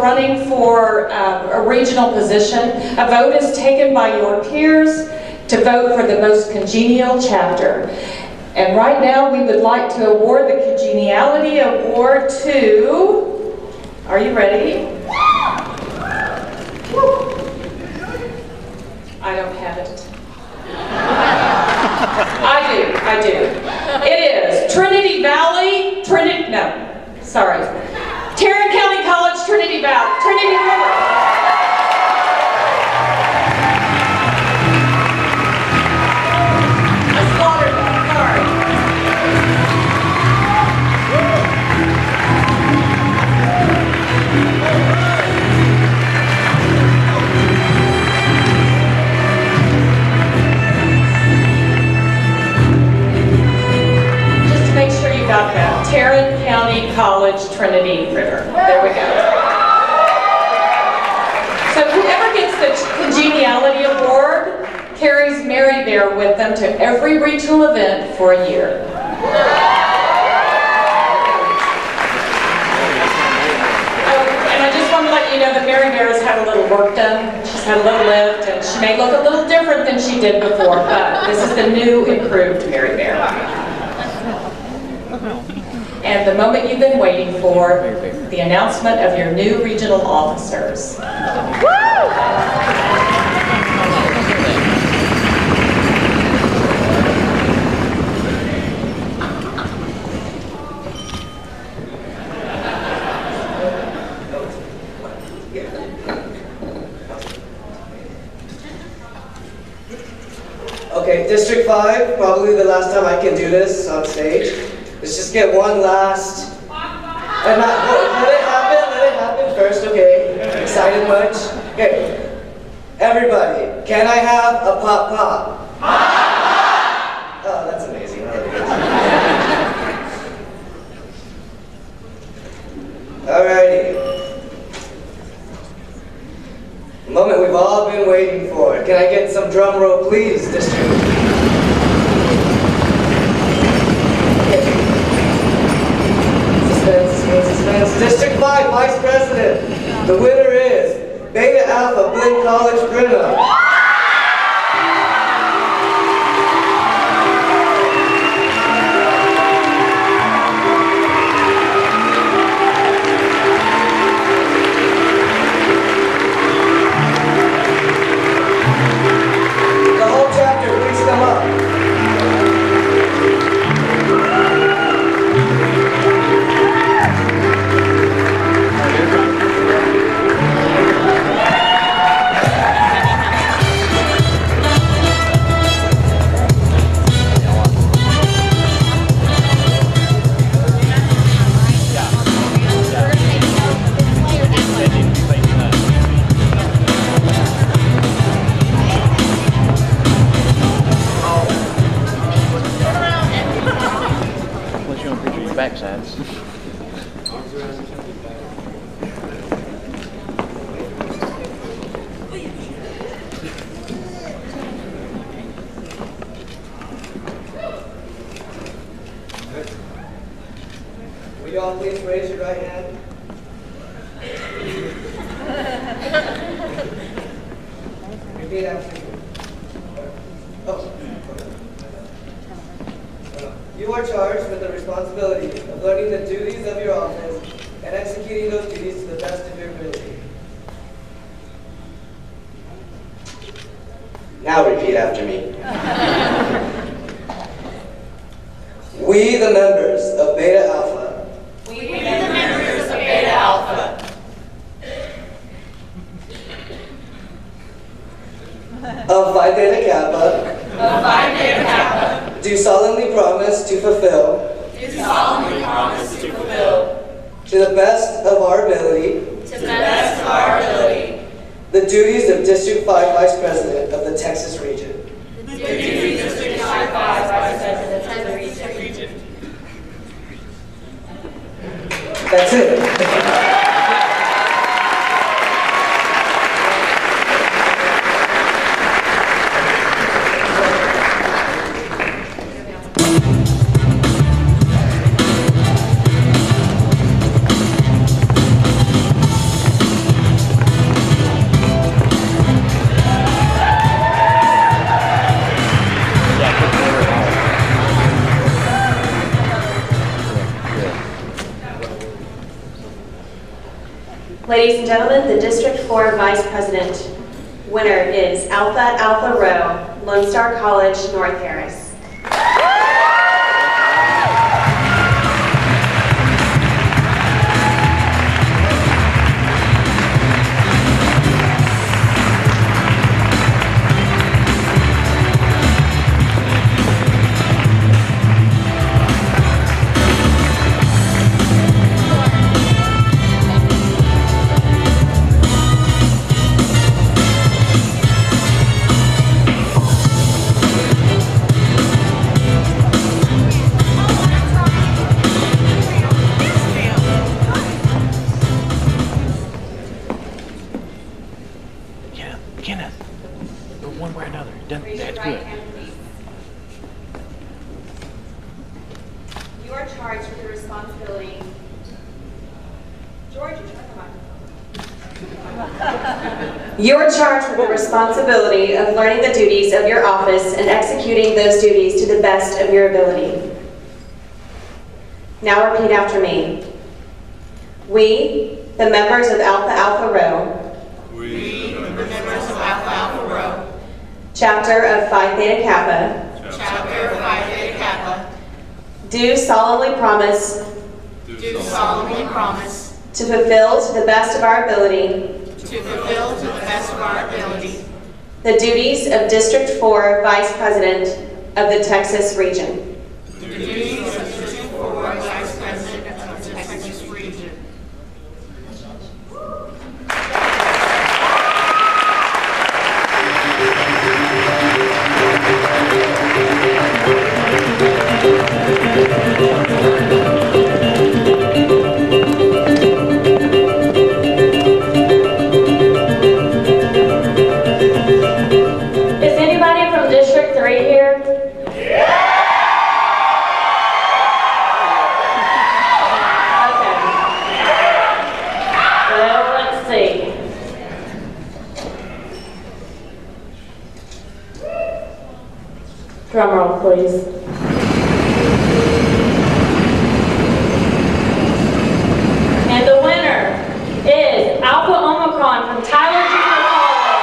Running for a regional position, a vote is taken by your peers to vote for the most congenial chapter. And right now we would like to award the Congeniality Award to, are you ready? I don't have it. I do. It is Trinity Valley, Tarrant County College, Trinity River. Got that. Tarrant County College, Trinity River. There we go. So whoever gets the Congeniality Award carries Mary Bear with them to every regional event for a year. And I just want to let you know that Mary Bear has had a little work done. She's had a little lift, and she may look a little different than she did before, but this is the new, improved Mary Bear. and the moment you've been waiting for, the announcement of your new regional officers. Okay, District 5, probably the last time I can do this on stage. Let's just get one last. And let it happen first, okay? Excited much? Okay. Everybody, can I have a pop pop? Oh, that's amazing. Alrighty. The moment we've all been waiting for. Can I get some drum roll, please, District? Suspense. District 5, Vice President. The winner is Beta Alpha Blinn College Brenna. Backsides. Will you all please raise your right hand? Repeat after me. You are charged with the responsibility of learning the duties of your office and executing those duties to the best of your ability. Now repeat after me. We, the members of Beta Alpha. We, the members of Beta Alpha. Of Phi Theta Kappa. Of Phi Theta Kappa. Do solemnly promise to fulfill. Do solemnly promise to fulfill. To the best of our ability. To the best of our ability. The duties of District 5 Vice President of the Texas region. The duties of District 5 Vice President of the region. That's it. Ladies and gentlemen, the District 4 Vice President winner is Alpha Alpha Rho, Lone Star College, North Harris. Kenneth, one way or another. That's good. You are charged with the responsibility. George, you're trying to You are charged with the responsibility of learning the duties of your office and executing those duties to the best of your ability. Now repeat after me. We, the members of Alpha Alpha Rho, Chapter of Phi Theta Kappa, do solemnly promise to fulfill to the best of our ability the duties of District 4 Vice President of the Texas Region. Is anybody from District 3 here? Okay. Well, let's see. Drum roll, please. And the winner is Alpha Omicron from Tyler Junior College.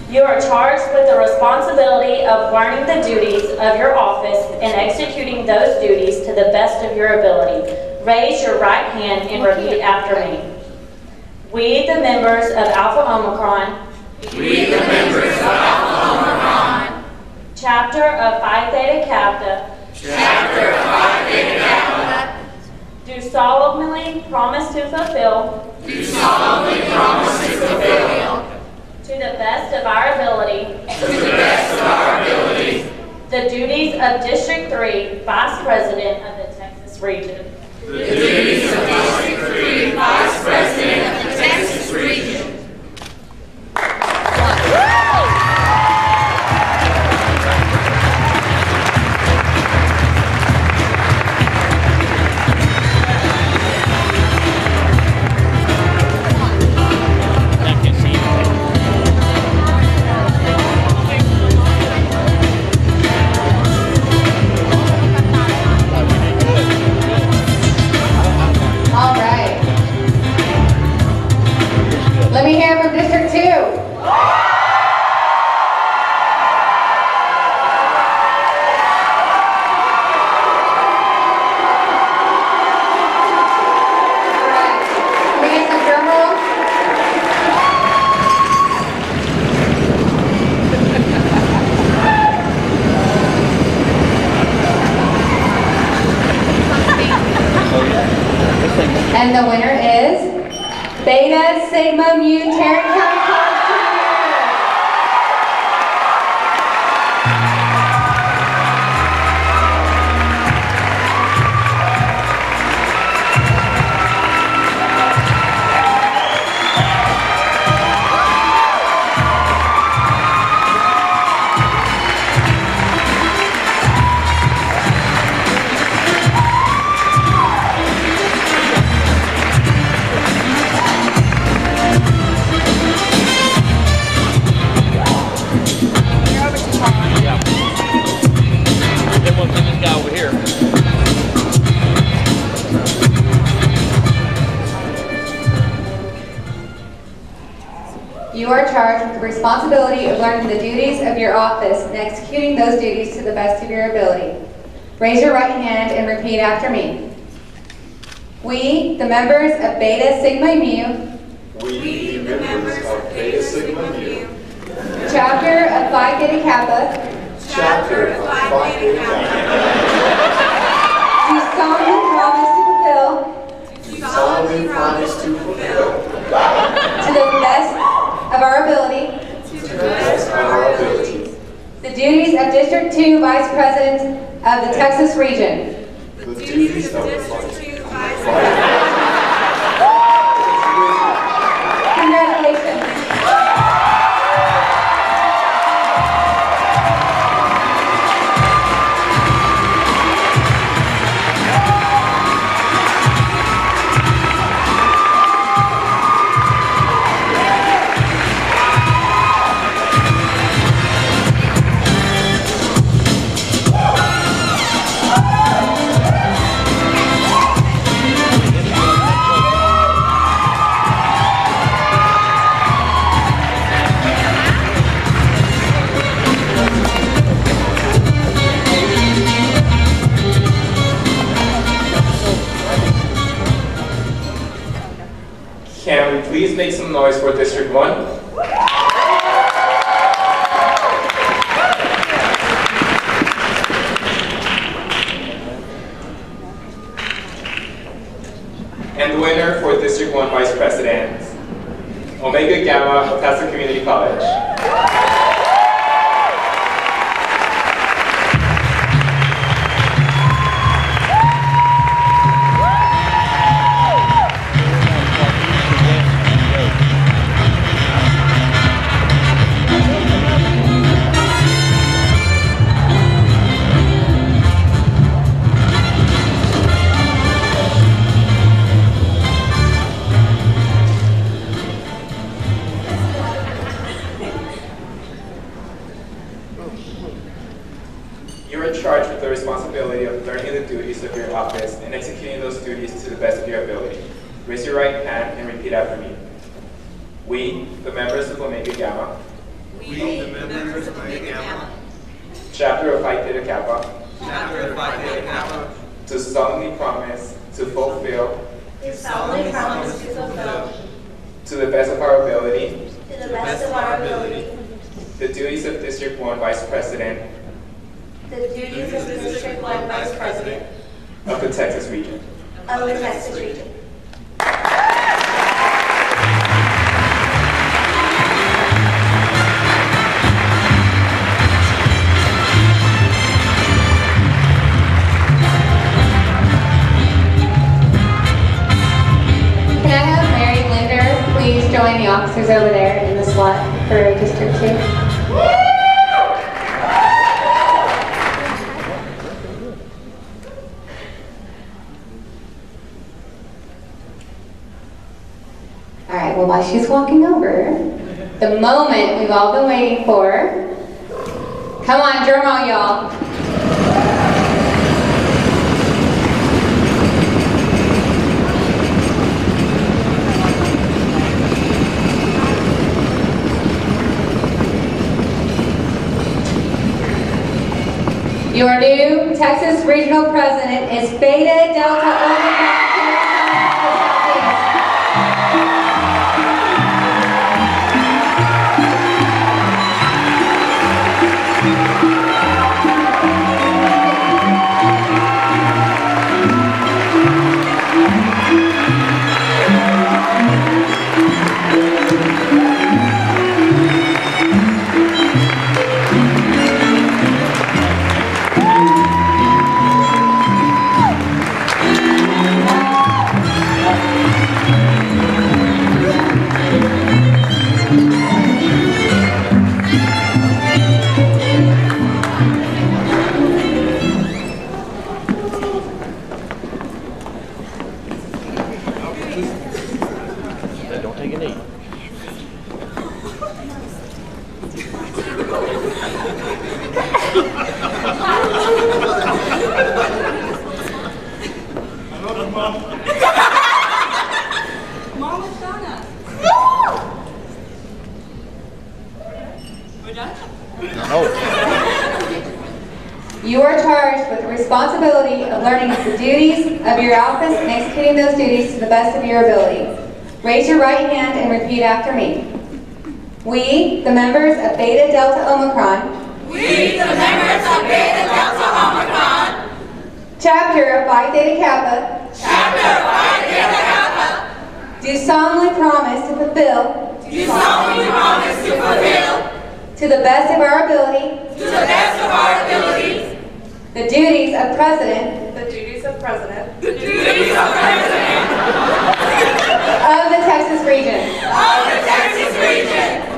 You are charged with the responsibility of learning the duties of your office and executing those duties to the best of your ability. Raise your right hand and repeat after me. We, the members of Alpha Omicron, Chapter of Phi Theta Kappa, do solemnly promise to fulfill to the best of our ability the duties of District 3 Vice President of the Texas Region. All right. Let me hear from District 2. Can we get some drum rolls? And the winner is Beta Sigma Mu Tarrant County College. you are charged with the responsibility of learning the duties of your office and executing those duties to the best of your ability. Raise your right hand and repeat after me. We, the members of Beta Sigma Mu, We, the members of Beta Sigma Mu, Chapter of Phi Theta Kappa, Chapter of Phi Theta do solemnly promise to fulfill, solemnly promise to fulfill, to the best of our ability, to the best of our ability, the duties of District 2 Vice President of the Texas Region. the duties of the Congratulations. Can we please make some noise for District 1? And the winner for District 1 Vice President, Omega Gamma of Pasadena Community College. You are charged with the responsibility of learning the duties of your office and executing those duties to the best of your ability. Raise your right hand and repeat after me. We, the members of Omega Gamma, We, the members of Omega Gamma, Chapter of Phi Theta Kappa, Chapter of Phi Theta Kappa, do solemnly promise to fulfill, do solemnly promise to fulfill, to the best of our ability, to the best of our ability, the duties of District 1 Vice President the duties of the District 1 Vice President of the Texas Region. of the Texas Region. Can I have Mary Linder please join the officers over there in the slot for District 2? All right, well, while she's walking over, the moment we've all been waiting for. Come on, drum roll, y'all. Your new Texas Regional President is Beta Delta Omega. responsibility of learning the duties of your office and executing those duties to the best of your ability. Raise your right hand and repeat after me. We, the members of Beta Delta Omicron, Chapter of Phi Theta Kappa, do solemnly promise to fulfill to the best of our ability the duties of President of the Texas region